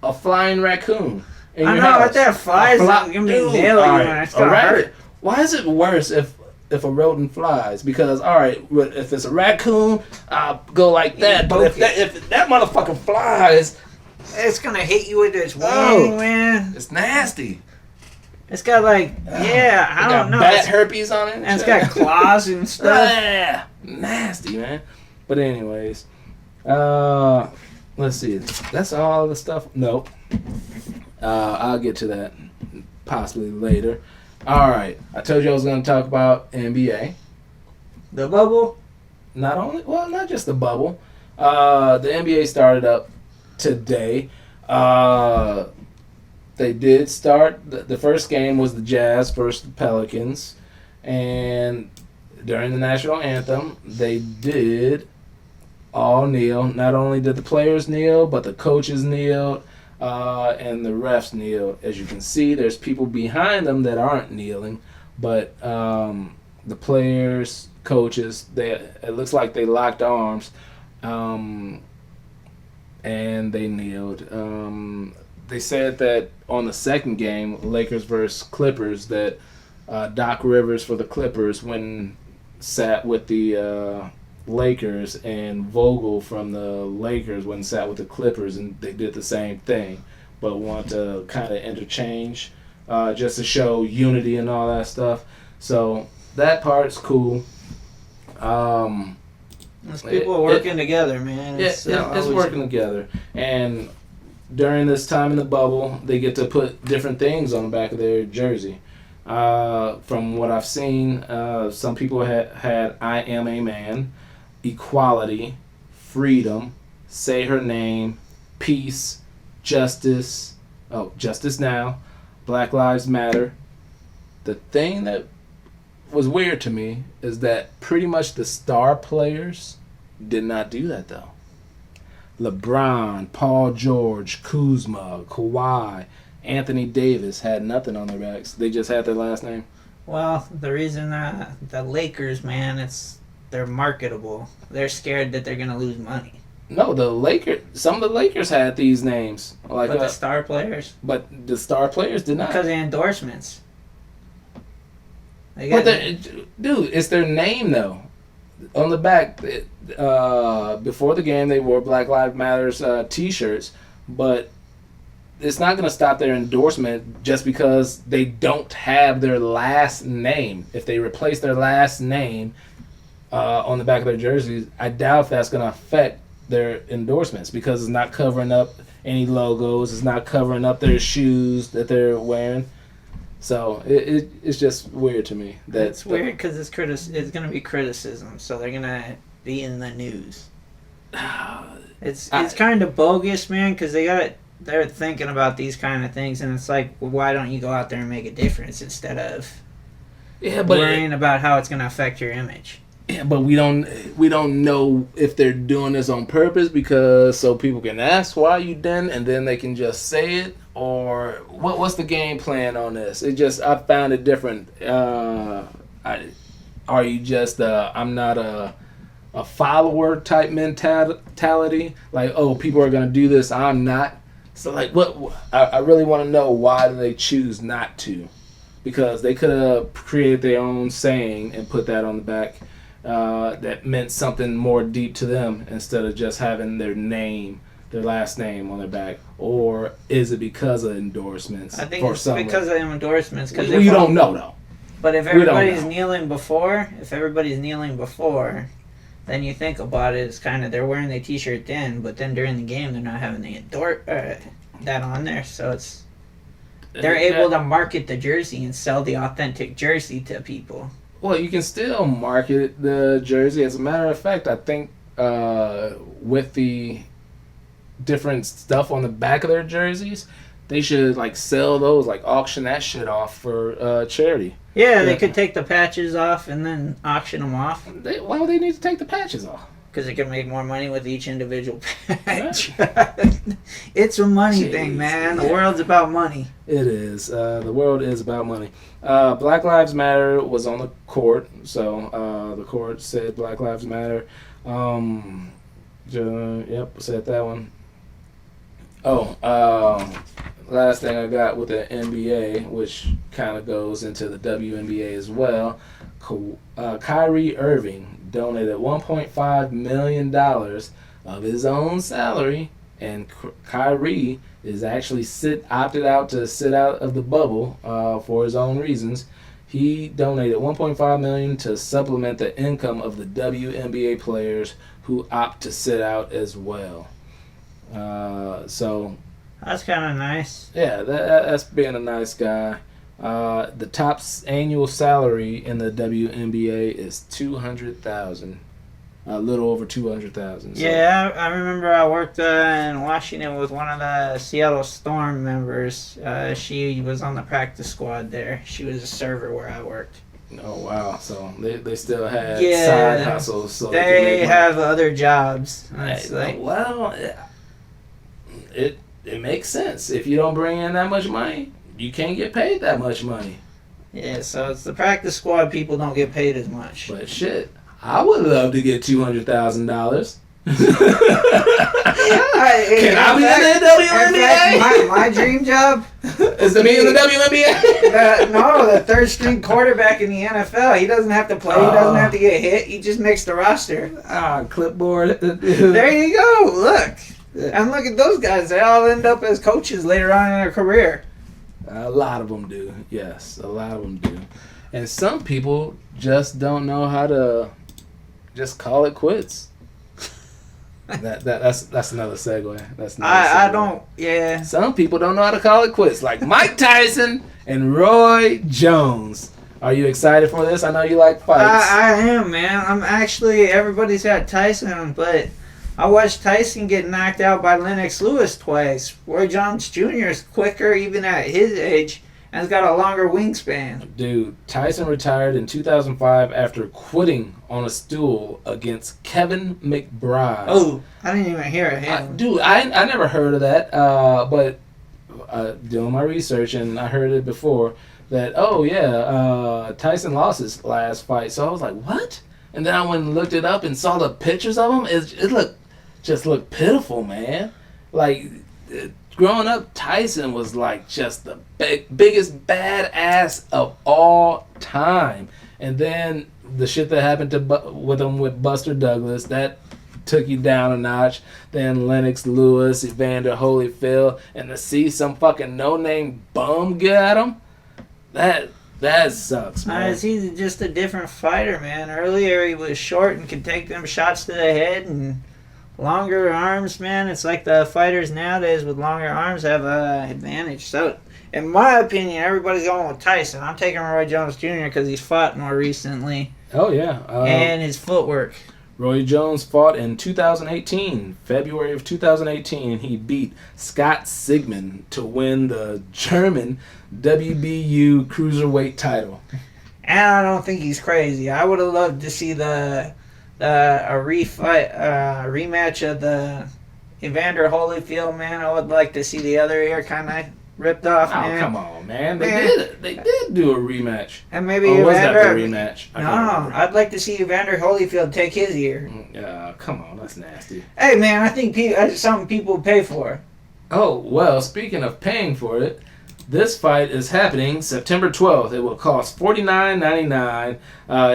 a flying raccoon. I know, if that flies, it's gonna be nailing you, man. It's gonna hurt. Why is it worse if a rodent flies? Because, alright, if it's a raccoon, I'll go like that. But if that motherfucker flies, it's gonna hit you with its wing, man. It's nasty. It's got like, I don't know. Bat herpes on it. And it's got claws and stuff. Nasty, man. But anyways, let's see. That's all the stuff. Nope. I'll get to that possibly later. All right. I told you I was going to talk about NBA. The bubble? Not just the bubble. The NBA started up today. They did start. The first game was the Jazz versus the Pelicans. And during the national anthem, they did all kneel. Not only did the players kneel, but the coaches kneeled and the refs kneeled. As you can see, there's people behind them that aren't kneeling. But the players, coaches, it looks like they locked arms and they kneeled. They said that on the second game, Lakers versus Clippers, that Doc Rivers for the Clippers sat with the Lakers, and Vogel from the Lakers sat with the Clippers, and they did the same thing, but want to kind of interchange just to show unity and all that stuff. So that part's cool. It's people working together, man. It's working together. And during this time in the bubble, they get to put different things on the back of their jersey. From what I've seen, some people had I am a man, equality, freedom, say her name, peace, justice, justice now, Black Lives Matter. The thing that was weird to me is that pretty much the star players did not do that though. LeBron, Paul George, Kuzma, Kawhi, Anthony Davis had nothing on their backs. They just had their last name. Well, the reason the Lakers, man, they're marketable. They're scared that they're gonna lose money. No, some of the Lakers had these names. But the star players. But the star players did not. Because of endorsements. Dude, it's their name though. On the back, before the game, they wore Black Lives Matters T-shirts, but it's not going to stop their endorsement just because they don't have their last name. If they replace their last name on the back of their jerseys, I doubt if that's going to affect their endorsements because it's not covering up any logos. It's not covering up their shoes that they're wearing. So it's just weird to me. It's weird because it's going to be criticism, so they're going to be in the news. It's kind of bogus, man, because they're thinking about these kind of things, and it's like, well, why don't you go out there and make a difference instead of worrying about how it's going to affect your image? Yeah, but we don't know if they're doing this on purpose because so people can ask why you didn't, and then they can just say it, or what's the game plan on this? I found it different. Are you just I'm not a follower type mentality? Like, oh, people are gonna do this, I'm not. So like, what? I really want to know why do they choose not to? Because they could have created their own saying and put that on the back. That meant something more deep to them instead of just having their last name on their back. Or is it because of endorsements? I think it's because of endorsements. Cause you don't know though. But if everybody's kneeling before, then you think about it, it's kind of they're wearing the t-shirt then, but then during the game they're not having that on there, so they're able to market the jersey and sell the authentic jersey to people. Well, you can still market the jersey. As a matter of fact, I think with the different stuff on the back of their jerseys, they should like sell those, like auction that shit off for charity. Yeah, they could take the patches off and then auction them off. Why would they need to take the patches off? Because they can make more money with each individual patch. It's a money thing, man. The world's about money. It is. The world is about money. Black Lives Matter was on the court, so the court said Black Lives Matter. Yep, said that one. Last thing I got with the NBA, which kind of goes into the WNBA as well. Kyrie Irving donated $1.5 million of his own salary, and Kyrie is actually opted out to sit out of the bubble for his own reasons. He donated $1.5 million to supplement the income of the WNBA players who opt to sit out as well. So that's kind of nice. Yeah, that's being a nice guy. The top annual salary in the WNBA is $200,000, a little over $200,000. So. Yeah, I remember I worked in Washington with one of the Seattle Storm members. She was on the practice squad there. She was a server where I worked. Oh wow! So they still had side hustles. So they have other jobs. It makes sense. If you don't bring in that much money, you can't get paid that much money. Yeah, so it's the practice squad people don't get paid as much. But shit, I would love to get $200,000. Can I be in the WNBA? My dream job is to be in the WNBA. No, the third string quarterback in the NFL. He doesn't have to play. He doesn't have to get hit. He just makes the roster. Clipboard. There you go. Look. And look at those guys. They all end up as coaches later on in their career. A lot of them do. Yes, a lot of them do. And some people just don't know how to just call it quits. That's another segue. I don't. Yeah. Some people don't know how to call it quits, like Mike Tyson and Roy Jones. Are you excited for this? I know you like fights. I am, man. I'm actually. Everybody's got Tyson, but I watched Tyson get knocked out by Lennox Lewis twice. Roy Jones Jr. is quicker, even at his age, and has got a longer wingspan. Dude, Tyson retired in 2005 after quitting on a stool against Kevin McBride. Oh, I didn't even hear of him. Dude, I never heard of that, but doing my research, and I heard it before, that, Tyson lost his last fight. So I was like, what? And then I went and looked it up and saw the pictures of him. It looked pitiful, man. Like, growing up, Tyson was like just the biggest badass of all time. And then the shit that happened with him with Buster Douglas, that took you down a notch. Then Lennox Lewis, Evander Holyfield, and to see some fucking no-name bum get at him, that sucks, man. He's just a different fighter, man. Earlier he was short and could take them shots to the head, and longer arms, man. It's like the fighters nowadays with longer arms have an advantage. So, in my opinion, everybody's going with Tyson. I'm taking Roy Jones Jr. because he's fought more recently. Oh, yeah. And his footwork. Roy Jones fought in 2018, February of 2018. He beat Scott Sigmund to win the German WBU cruiserweight title. And I don't think he's crazy. I would have loved to see a rematch of the Evander Holyfield, man. I would like to see the other ear kind of ripped off, Oh, man. come on, man. Man. They did do a rematch. And maybe Or was that Evander. the rematch? I No, can't remember. I'd like to see Evander Holyfield take his ear. Come on, that's nasty. Hey, man, I think that's something people pay for. Oh, well, speaking of paying for it, this fight is happening September 12th. It will cost $49.99.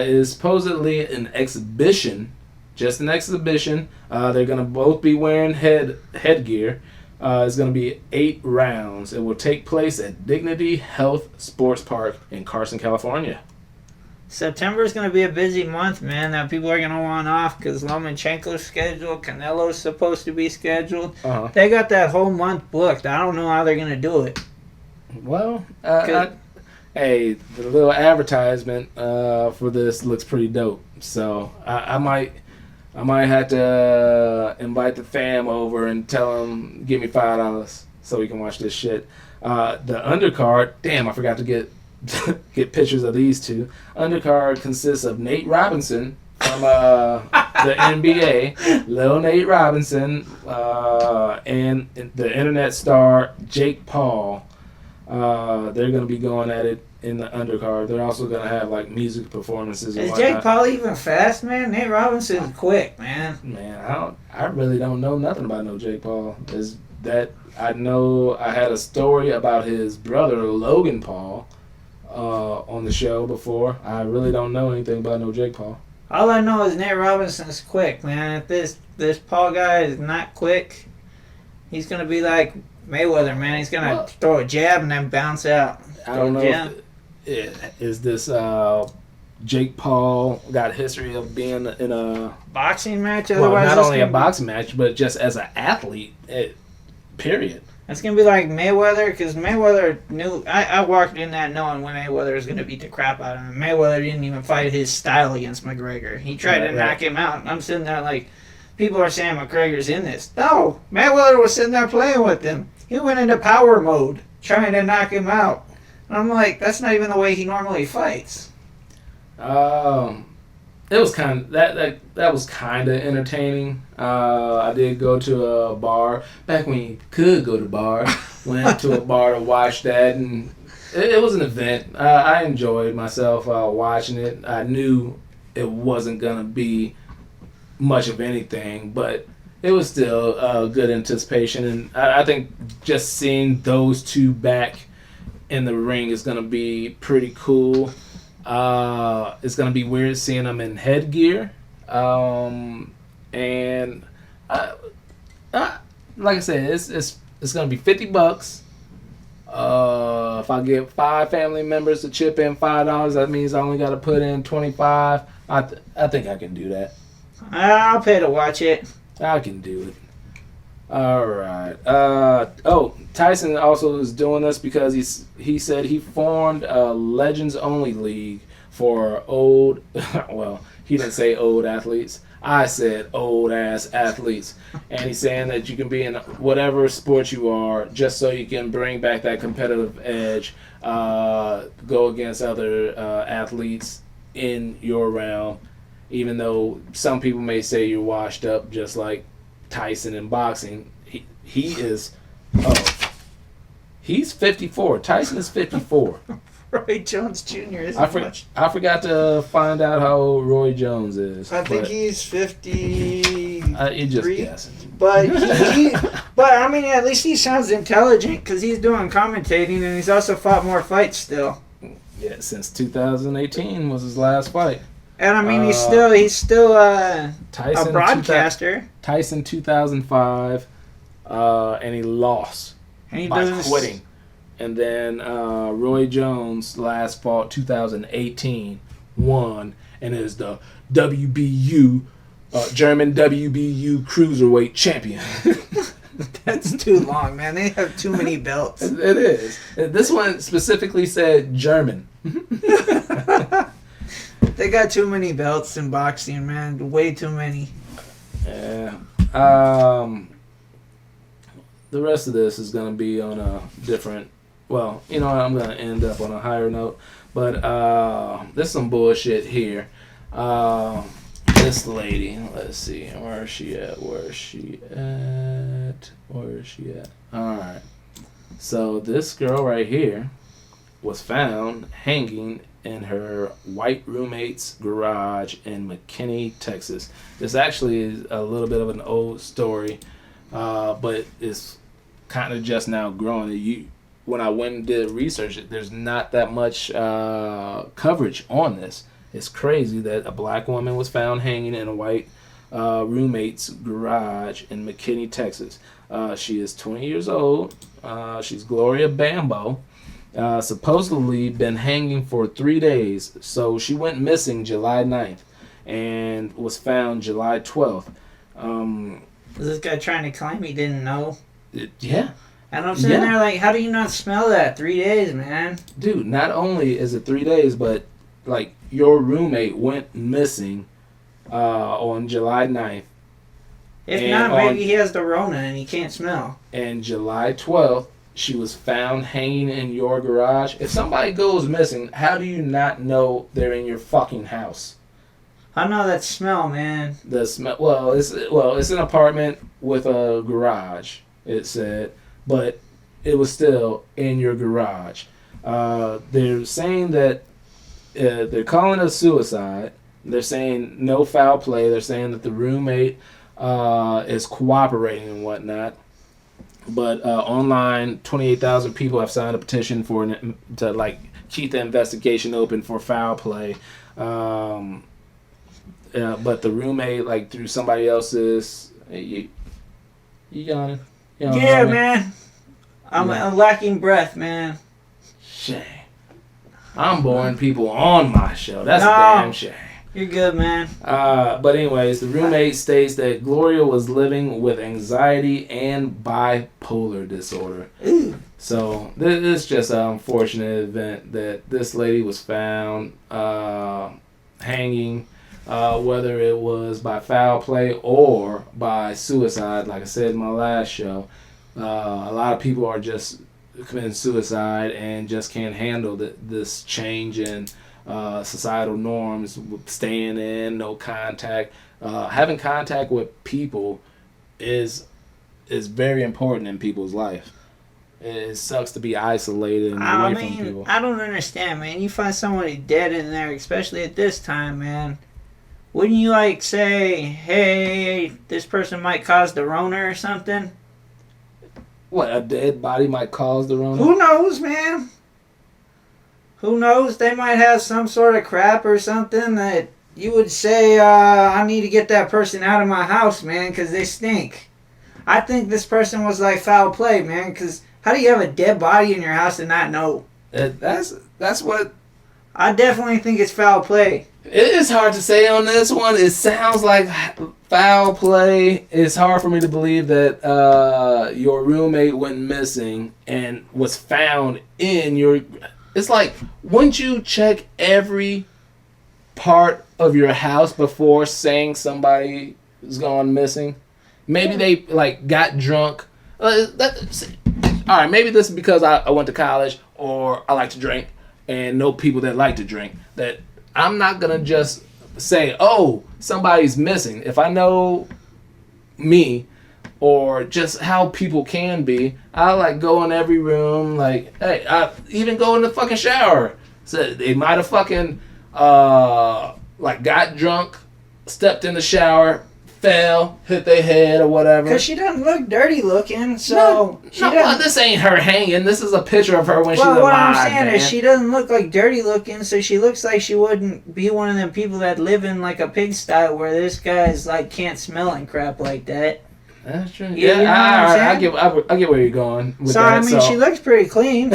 It is supposedly an exhibition, just an exhibition. They're going to both be wearing headgear. It's going to be 8 rounds. It will take place at Dignity Health Sports Park in Carson, California. September is going to be a busy month, man. That people are going to want off because Lomachenko's scheduled. Canelo's supposed to be scheduled. Uh-huh. They got that whole month booked. I don't know how they're going to do it. Well, hey, the little advertisement for this looks pretty dope. So I might have to invite the fam over and tell them give me $5 so we can watch this shit. The undercard, damn, I forgot to get pictures of these two. Undercard consists of Nate Robinson from the NBA, Lil Nate Robinson, and the internet star Jake Paul. They're going to be going at it in the undercard. They're also going to have like music performances. And Is whatnot. Jake Paul even fast, man? Nate Robinson's quick, man. Man, I really don't know nothing about no Jake Paul. Is that I know I had a story about his brother Logan Paul on the show before. I really don't know anything about no Jake Paul. All I know is Nate Robinson's quick, man. If this Paul guy is not quick, he's going to be like Mayweather, man. He's going to throw a jab and then bounce out. I don't know is this Jake Paul got history of being in a boxing match? well, Otherwise, not only a boxing match, but just as an athlete, period. It's going to be like Mayweather, because Mayweather knew... I walked in that knowing when Mayweather was going to beat the crap out of him. Mayweather didn't even fight his style against McGregor. He tried to knock him out. And I'm sitting there like, people are saying McGregor's in this. No, Mayweather was sitting there playing with him. He went into power mode, trying to knock him out. And I'm like, that's not even the way he normally fights. It was kind of that was kind of entertaining. I did go to a bar back when you could go to bar. Went to a bar to watch that, and it was an event. I enjoyed myself watching it. I knew it wasn't gonna be much of anything, but it was still good anticipation, and I think just seeing those two back in the ring is gonna be pretty cool. It's gonna be weird seeing them in headgear, and like I said, it's gonna be $50. If I get 5 family members to chip in $5, that means I only got to put in $25. I think I can do that. I'll pay to watch it. I can do it. All right. Tyson also is doing this because he said he formed a Legends Only League for old. Well, he didn't say old athletes. I said old ass athletes, and he's saying that you can be in whatever sport you are, just so you can bring back that competitive edge, go against other athletes in your realm. Even though some people may say you're washed up, just like Tyson in boxing, he is. Oh, he's 54. Tyson is 54. Roy Jones Jr. is I forgot to find out how old Roy Jones is. I think he's 50. You just guessing. But but I mean, at least he sounds intelligent because he's doing commentating and he's also fought more fights still. Yeah, since 2018 was his last fight. And I mean, he's still Tyson, a broadcaster. Tyson 2005, and he lost And he by doesn't quitting. And then Roy Jones last fought 2018, won, and is the WBU, German WBU Cruiserweight Champion. That's too long, man. They have too many belts. It is. This one specifically said German. They got too many belts in boxing, man. Way too many. Yeah. The rest of this is going to be on a different well, you know what, I'm gonna end up on a higher note, but there's some bullshit here. This lady, let's see, where is she at? Alright. So this girl right here was found hanging in her white roommate's garage in McKinney, Texas. This actually is a little bit of an old story, but it's kind of just now growing. When I went and did research, there's not that much coverage on this. It's crazy that a black woman was found hanging in a white roommate's garage in McKinney, Texas. She is 20 years old. She's Gloria Bambo. Supposedly been hanging for 3 days. So she went missing July 9th and was found July 12th. Was this guy trying to claim he didn't know? Yeah. And I'm sitting there like, how do you not smell that? 3 days, man. Dude, not only is it 3 days, but like your roommate went missing on July 9th. If not, maybe he has the Rona and he can't smell. And July 12th, she was found hanging in your garage. If somebody goes missing, how do you not know they're in your fucking house? I know that smell, man. The smell. Well, it's an apartment with a garage. It said, but it was still in your garage. They're saying that they're calling it suicide. They're saying no foul play. They're saying that the roommate is cooperating and whatnot. But online, 28,000 people have signed a petition to like keep the investigation open for foul play. But the roommate, like through somebody else's, you yawning? Yeah, man. I'm lacking breath, man. Shame. I'm boring people on my show. That's a damn shame. You're good, man. But anyways, the roommate states that Gloria was living with anxiety and bipolar disorder. Ooh. So this is just an unfortunate event that this lady was found hanging, whether it was by foul play or by suicide. Like I said in my last show, a lot of people are just committing suicide and just can't handle this change in societal norms, staying in, no contact. Having contact with people is very important in people's life. It sucks to be isolated and away from people. I don't understand, man. You find somebody dead in there, especially at this time, man. Wouldn't you like say, hey, this person might cause the Rona or something? What, a dead body might cause the Rona? Who knows, man? Who knows? They might have some sort of crap or something that you would say, I need to get that person out of my house, man, because they stink. I think this person was like foul play, man, because how do you have a dead body in your house and not know? That's what... I definitely think it's foul play. It is hard to say on this one. It sounds like foul play. It's hard for me to believe that your roommate went missing and was found in your... It's like, wouldn't you check every part of your house before saying somebody has gone missing? Maybe they like got drunk. All right, maybe this is because I went to college or I like to drink and know people that like to drink. That I'm not gonna just say, oh, somebody's missing. If I know me or just how people can be, I like go in every room. Like, hey, I even go in the fucking shower. So they might have fucking like got drunk, stepped in the shower, fell, hit their head or whatever. Because she doesn't look dirty looking, so... Well, this ain't her hanging. This is a picture of her when she's alive, what I'm saying is she doesn't look like dirty looking, so she looks like she wouldn't be one of them people that live in like a pigsty where this guy's like can't smell and crap like that. That's true. Yeah, you know I get where you're going with that. So, she looks pretty clean.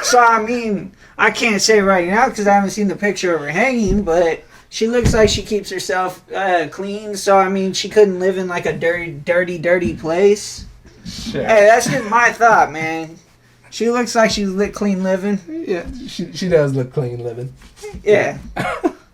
So, I can't say right now because I haven't seen the picture of her hanging, but... She looks like she keeps herself clean, so she couldn't live in like a dirty place. Sure. Hey, that's just my thought, man. She looks like she's clean living. Yeah, she does look clean living. Yeah.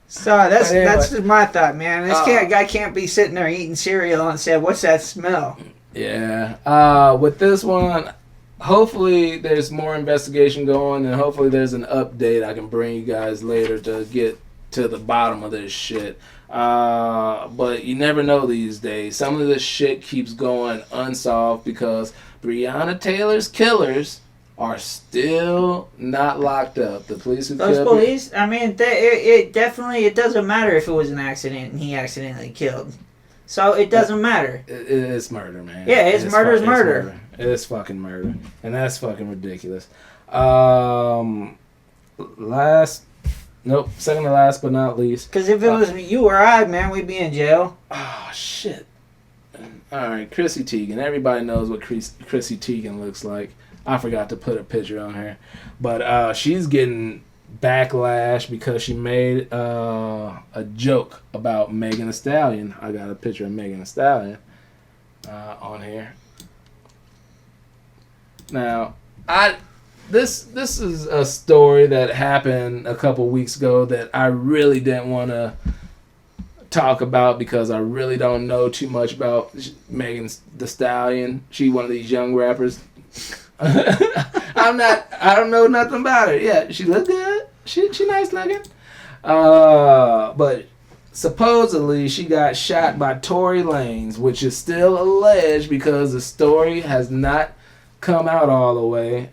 So that's just my thought, man. This guy can't be sitting there eating cereal and say, "What's that smell?" Yeah. With this one, hopefully there's more investigation going, and hopefully there's an update I can bring you guys later to get to the bottom of this shit. But you never know these days. Some of this shit keeps going unsolved because Breonna Taylor's killers are still not locked up. The police who Those killed police, I mean, it definitely, it doesn't matter if it was an accident and he accidentally killed. So it doesn't matter. It's murder, man. Yeah, it's murder. It's fucking murder. And that's fucking ridiculous. Second to last but not least. Because if it was you or I, man, we'd be in jail. Oh, shit. Alright, Chrissy Teigen. Everybody knows what Chrissy Teigen looks like. I forgot to put a picture on her. But she's getting backlash because she made a joke about Megan Thee Stallion. I got a picture of Megan Thee Stallion on here. Now, this is a story that happened a couple weeks ago that I really didn't want to talk about because I really don't know too much about Megan Thee Stallion. She one of these young rappers. I don't know nothing about her. Yeah, she look good. She nice looking. But supposedly she got shot by Tory Lanez, which is still alleged because the story has not come out all the way.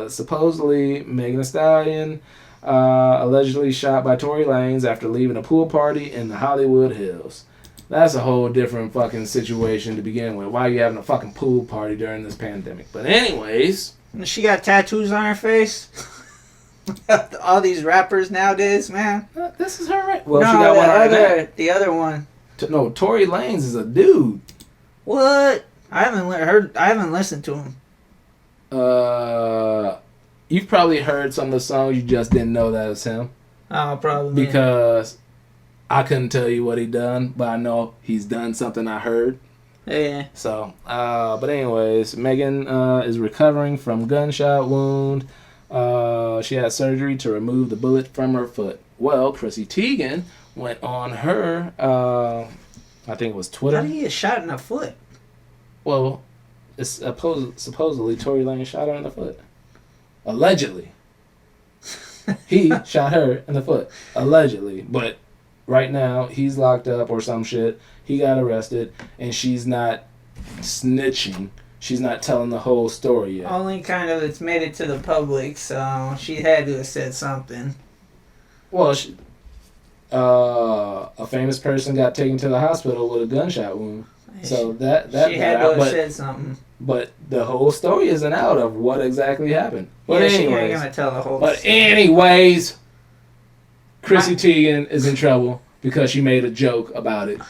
Supposedly Megan Thee Stallion allegedly shot by Tory Lanez after leaving a pool party in the Hollywood Hills. That's a whole different fucking situation to begin with. Why are you having a fucking pool party during this pandemic? But anyways. She got tattoos on her face. All these rappers nowadays, man. This is her right. Well, no, she got one right now. The other one. No, Tory Lanez is a dude. What? I haven't listened to him. You've probably heard some of the songs. You just didn't know that was him. Oh, probably. Because I couldn't tell you what he done, but I know he's done something I heard. Yeah. So, but anyways, Megan is recovering from gunshot wound. She had surgery to remove the bullet from her foot. Well, Chrissy Teigen went on her, I think it was Twitter. How did he get shot in the foot? Well, it's supposedly Tory Lanez shot her in the foot. Allegedly. He shot her in the foot. Allegedly. But right now, he's locked up or some shit. He got arrested, and she's not snitching. She's not telling the whole story yet. Only kind of it's made it to the public, so she had to have said something. Well, a famous person got taken to the hospital with a gunshot wound. So that she had to have said something. But the whole story isn't out of what exactly happened. But yeah, anyways, she ain't gonna tell the whole But story. anyways, Chrissy Teigen is in trouble because she made a joke about it.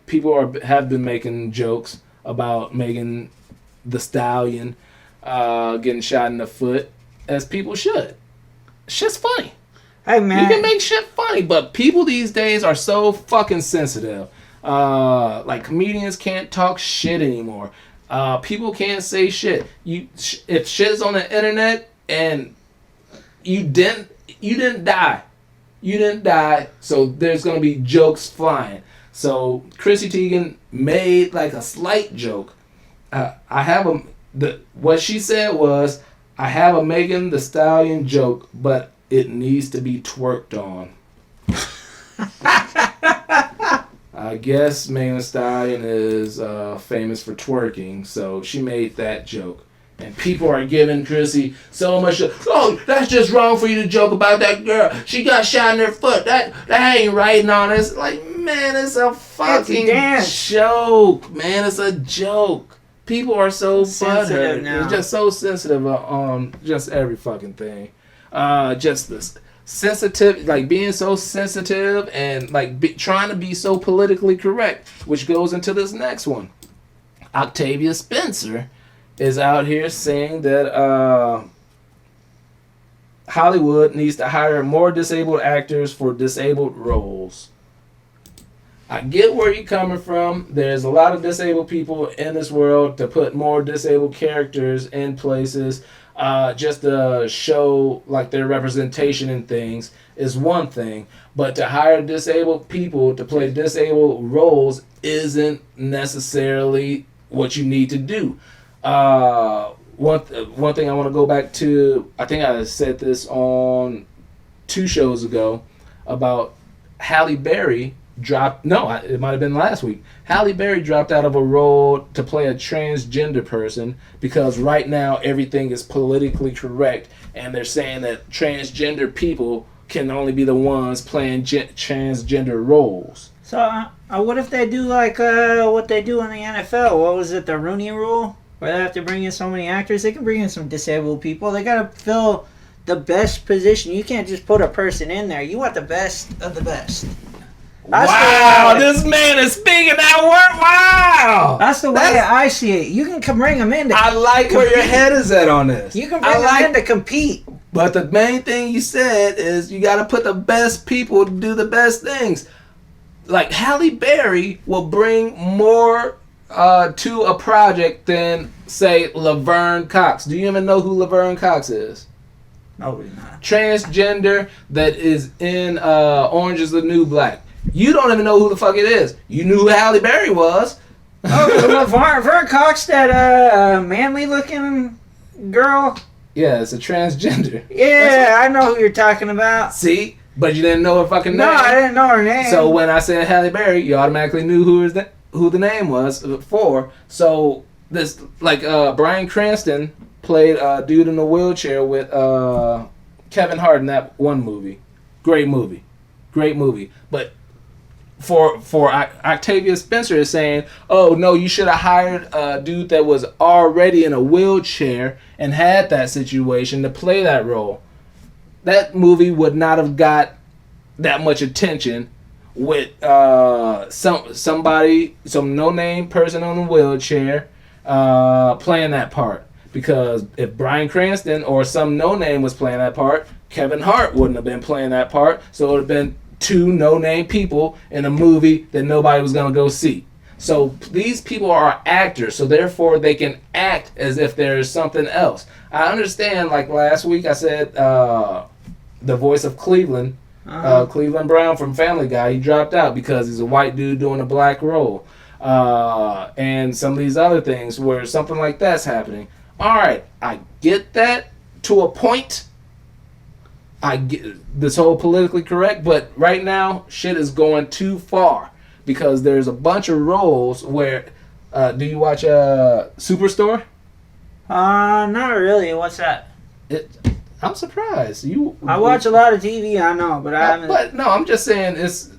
People have been making jokes about Megan Thee Stallion getting shot in the foot, as people should. Shit's funny. Hey man, You can make shit funny, but people these days are so fucking sensitive. Like comedians can't talk shit anymore. People can't say shit. If shit's on the internet and you didn't die. You didn't die, so there's gonna be jokes flying. So Chrissy Teigen made like a slight joke. What she said was, I have a Megan Thee Stallion joke, but it needs to be twerked on. I guess Megan Thee Stallion is famous for twerking, so she made that joke. And people are giving Chrissy so much. Oh, that's just wrong for you to joke about that girl. She got shot in her foot. That ain't right and all this. Like, man, it's a fucking joke. Man, it's a joke. People are so butthurt. They're just so sensitive on just every fucking thing. Just this sensitive, like being so sensitive and like trying to be so politically correct, which goes into this next one. Octavia Spencer is out here saying that Hollywood needs to hire more disabled actors for disabled roles. I get where you're coming from. There's a lot of disabled people in this world. To put more disabled characters in places just to show like their representation in things is one thing. But to hire disabled people to play disabled roles isn't necessarily what you need to do. One thing I want to go back to. I think I said this on 2 shows ago about Halle Berry dropped. No, it might have been last week. Halle Berry dropped out of a role to play a transgender person because right now everything is politically correct, and they're saying that transgender people can only be the ones playing transgender roles. So, what if they do like what they do in the NFL? What was it, the Rooney Rule? Where they have to bring in so many actors? They can bring in some disabled people. They got to fill the best position. You can't just put a person in there. You want the best of the best. Wow, this man is speaking that word. Wow. That's the way I see it. You can bring them in to I like where your head is at on this. You can bring them in to compete. But the main thing you said is you got to put the best people to do the best things. Like Halle Berry will bring more to a project than, say, Laverne Cox. Do you even know who Laverne Cox is? No, we're not. Transgender that is in Orange is the New Black. You don't even know who the fuck it is. You knew who Halle Berry was. Oh, Laverne Cox, that manly-looking girl. Yeah, it's a transgender. Yeah, I know who you're talking about. See? But you didn't know her fucking name. No, I didn't know her name. So when I said Halle Berry, you automatically knew who the name was for. So this, like, Bryan Cranston played a dude in a wheelchair with Kevin Hart in that one movie. Great movie. But for Octavia Spencer is saying, oh no, you should have hired a dude that was already in a wheelchair and had that situation to play that role. That movie would not have got that much attention with some no-name person on a wheelchair playing that part. Because if Bryan Cranston or some no-name was playing that part, Kevin Hart wouldn't have been playing that part. So it would have been 2 no-name people in a movie that nobody was going to go see. So these people are actors, so therefore they can act as if there's something else. I understand, like last week I said the voice of Cleveland, Cleveland Brown from Family Guy, he dropped out because he's a white dude doing a black role. And some of these other things where something like that's happening. All right, I get that to a point. I get this whole politically correct, but right now shit is going too far because there's a bunch of roles where. Do you watch Superstore? Not really. What's that? I'm surprised I watch a lot of TV. I know, but I haven't. But no, I'm just saying it's.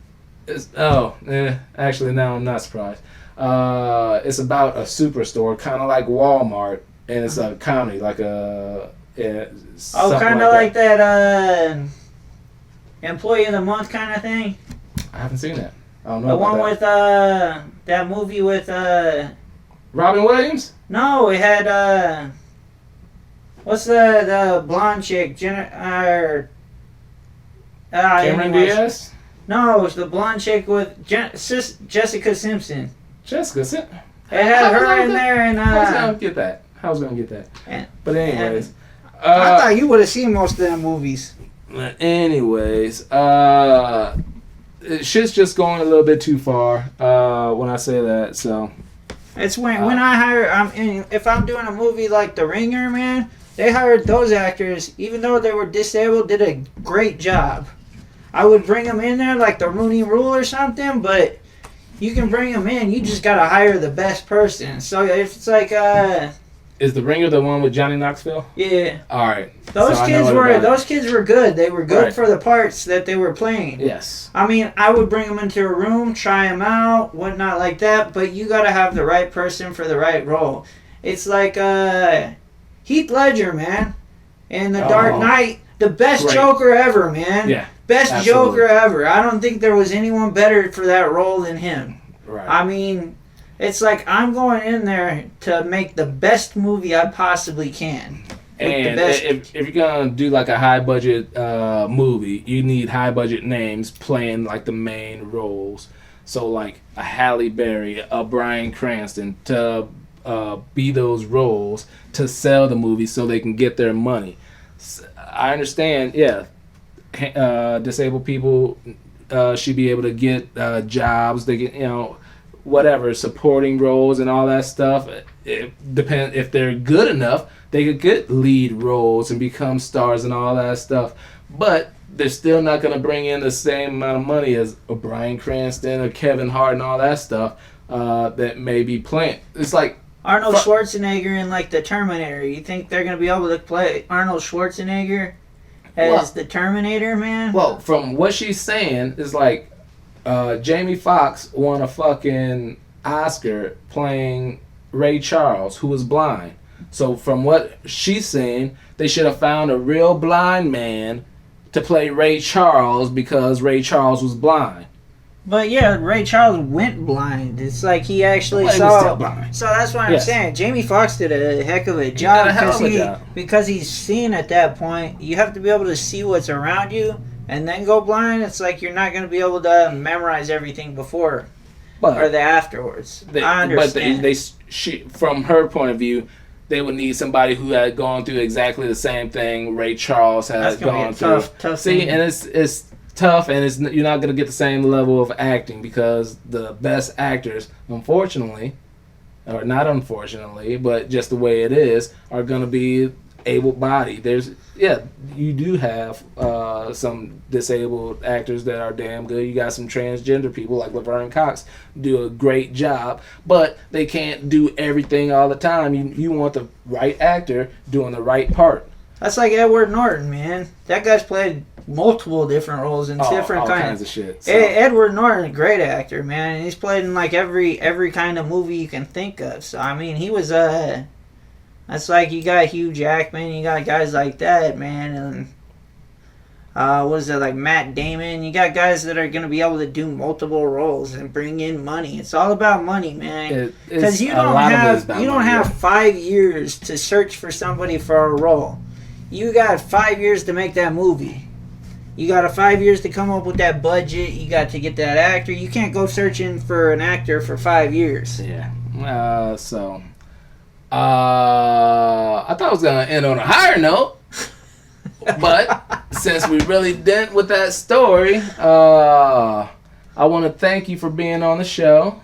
Actually, no, I'm not surprised. It's about a superstore, kind of like Walmart, and it's a comedy, like a. Kind of like that Employee of the Month kind of thing. I haven't seen that. I don't know. The one with that movie with Robin Williams? No, it had what's the blonde chick? Cameron Diaz? No, it's the blonde chick with Jessica Simpson. Jessica Simpson? It had her in there, and I was gonna get that. But anyways, I thought you would have seen most of them movies. Anyways, shit's just going a little bit too far when I say that. So it's when I hire. If I'm doing a movie like The Ringer, man, they hired those actors, even though they were disabled, did a great job. I would bring them in there like the Rooney Rule or something, but you can bring them in. You just gotta hire the best person. So if it's like Is The Ringer the one with Johnny Knoxville? Yeah. All right. Those kids were good. They were good for the parts that they were playing. Yes. I mean, I would bring them into a room, try them out, whatnot like that. But you got to have the right person for the right role. It's like Heath Ledger, man, in The Dark Knight, the best Joker ever, man. Yeah. Best Absolutely. Joker ever. I don't think there was anyone better for that role than him. Right. I mean, it's like I'm going in there to make the best movie I possibly can. And if you're going to do like a high budget movie, you need high budget names playing like the main roles. So like a Halle Berry, a Bryan Cranston to be those roles to sell the movie so they can get their money. I understand, disabled people should be able to get jobs. They get, whatever supporting roles and all that stuff. It depends if they're good enough. They could get lead roles and become stars and all that stuff. But they're still not going to bring in the same amount of money as a Bryan Cranston or Kevin Hart and all that stuff that may be playing. It's like Arnold Schwarzenegger in like the Terminator. You think they're going to be able to play Arnold Schwarzenegger as the Terminator, man? Well, from what she's saying, it's like Jamie Foxx won a fucking Oscar playing Ray Charles, who was blind. So from what she's saying, they should have found a real blind man to play Ray Charles because Ray Charles was blind. But yeah, Ray Charles went blind. It's like he actually saw. So that's what I'm saying. Jamie Foxx did a heck of a job because he's seen at that point. You have to be able to see what's around you and then go blind. It's like you're not going to be able to memorize everything before or the afterwards. I understand. But from her point of view, they would need somebody who had gone through exactly the same thing Ray Charles had gone through. Tough See, and it's tough, and you're not going to get the same level of acting because the best actors, unfortunately, or not unfortunately, but just the way it is, are going to be able-bodied. You do have some disabled actors that are damn good. You got some transgender people like Laverne Cox do a great job, but they can't do everything all the time. You want the right actor doing the right part. That's like Edward Norton, man. That guy's played multiple different roles in different kinds of shit. So. Edward Norton, a great actor, man. And he's played in like every kind of movie you can think of. So I mean, he was that's like you got Hugh Jackman, you got guys like that, man, and what is it, like Matt Damon? You got guys that are gonna be able to do multiple roles and bring in money. It's all about money, man. Because you don't have 5 years to search for somebody for a role. You got 5 years to make that movie. You got 5 years to come up with that budget. You got to get that actor. You can't go searching for an actor for 5 years. Yeah. I thought I was going to end on a higher note. But since we really didn't with that story, I want to thank you for being on the show.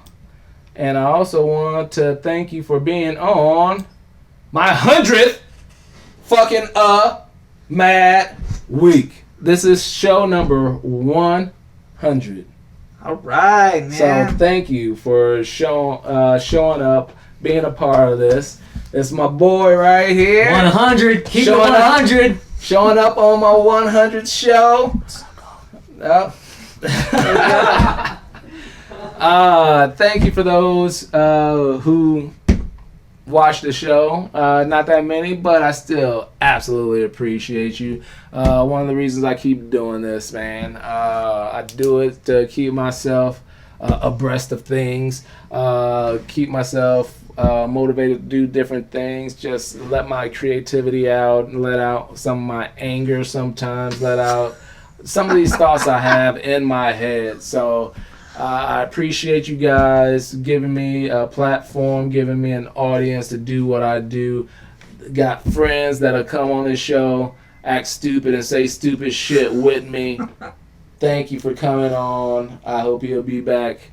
And I also want to thank you for being on my 100th fucking mad week. This is show number 100. All right, man. So thank you for showing up, being a part of this. It's my boy right here. 100. Keep it 100. Showing up on my 100th show. Thank you for those who watch the show. Not that many, but I still absolutely appreciate you. One of the reasons I keep doing this, man. I do it to keep myself abreast of things, keep myself motivated to do different things, just let my creativity out, let out some of my anger sometimes, let out some of these thoughts I have in my head. So I appreciate you guys giving me a platform, giving me an audience to do what I do. Got friends that'll come on this show, act stupid and say stupid shit with me. Thank you for coming on. I hope you'll be back.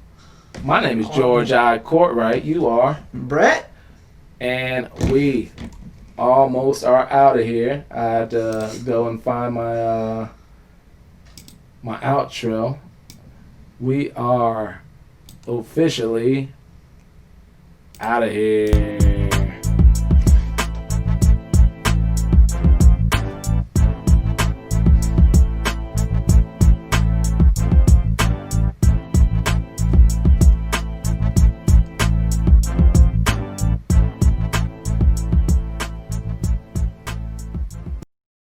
My name is George I. Cortright. You are Brett. And we almost are out of here. I had to go and find my my outro. We are officially out of here.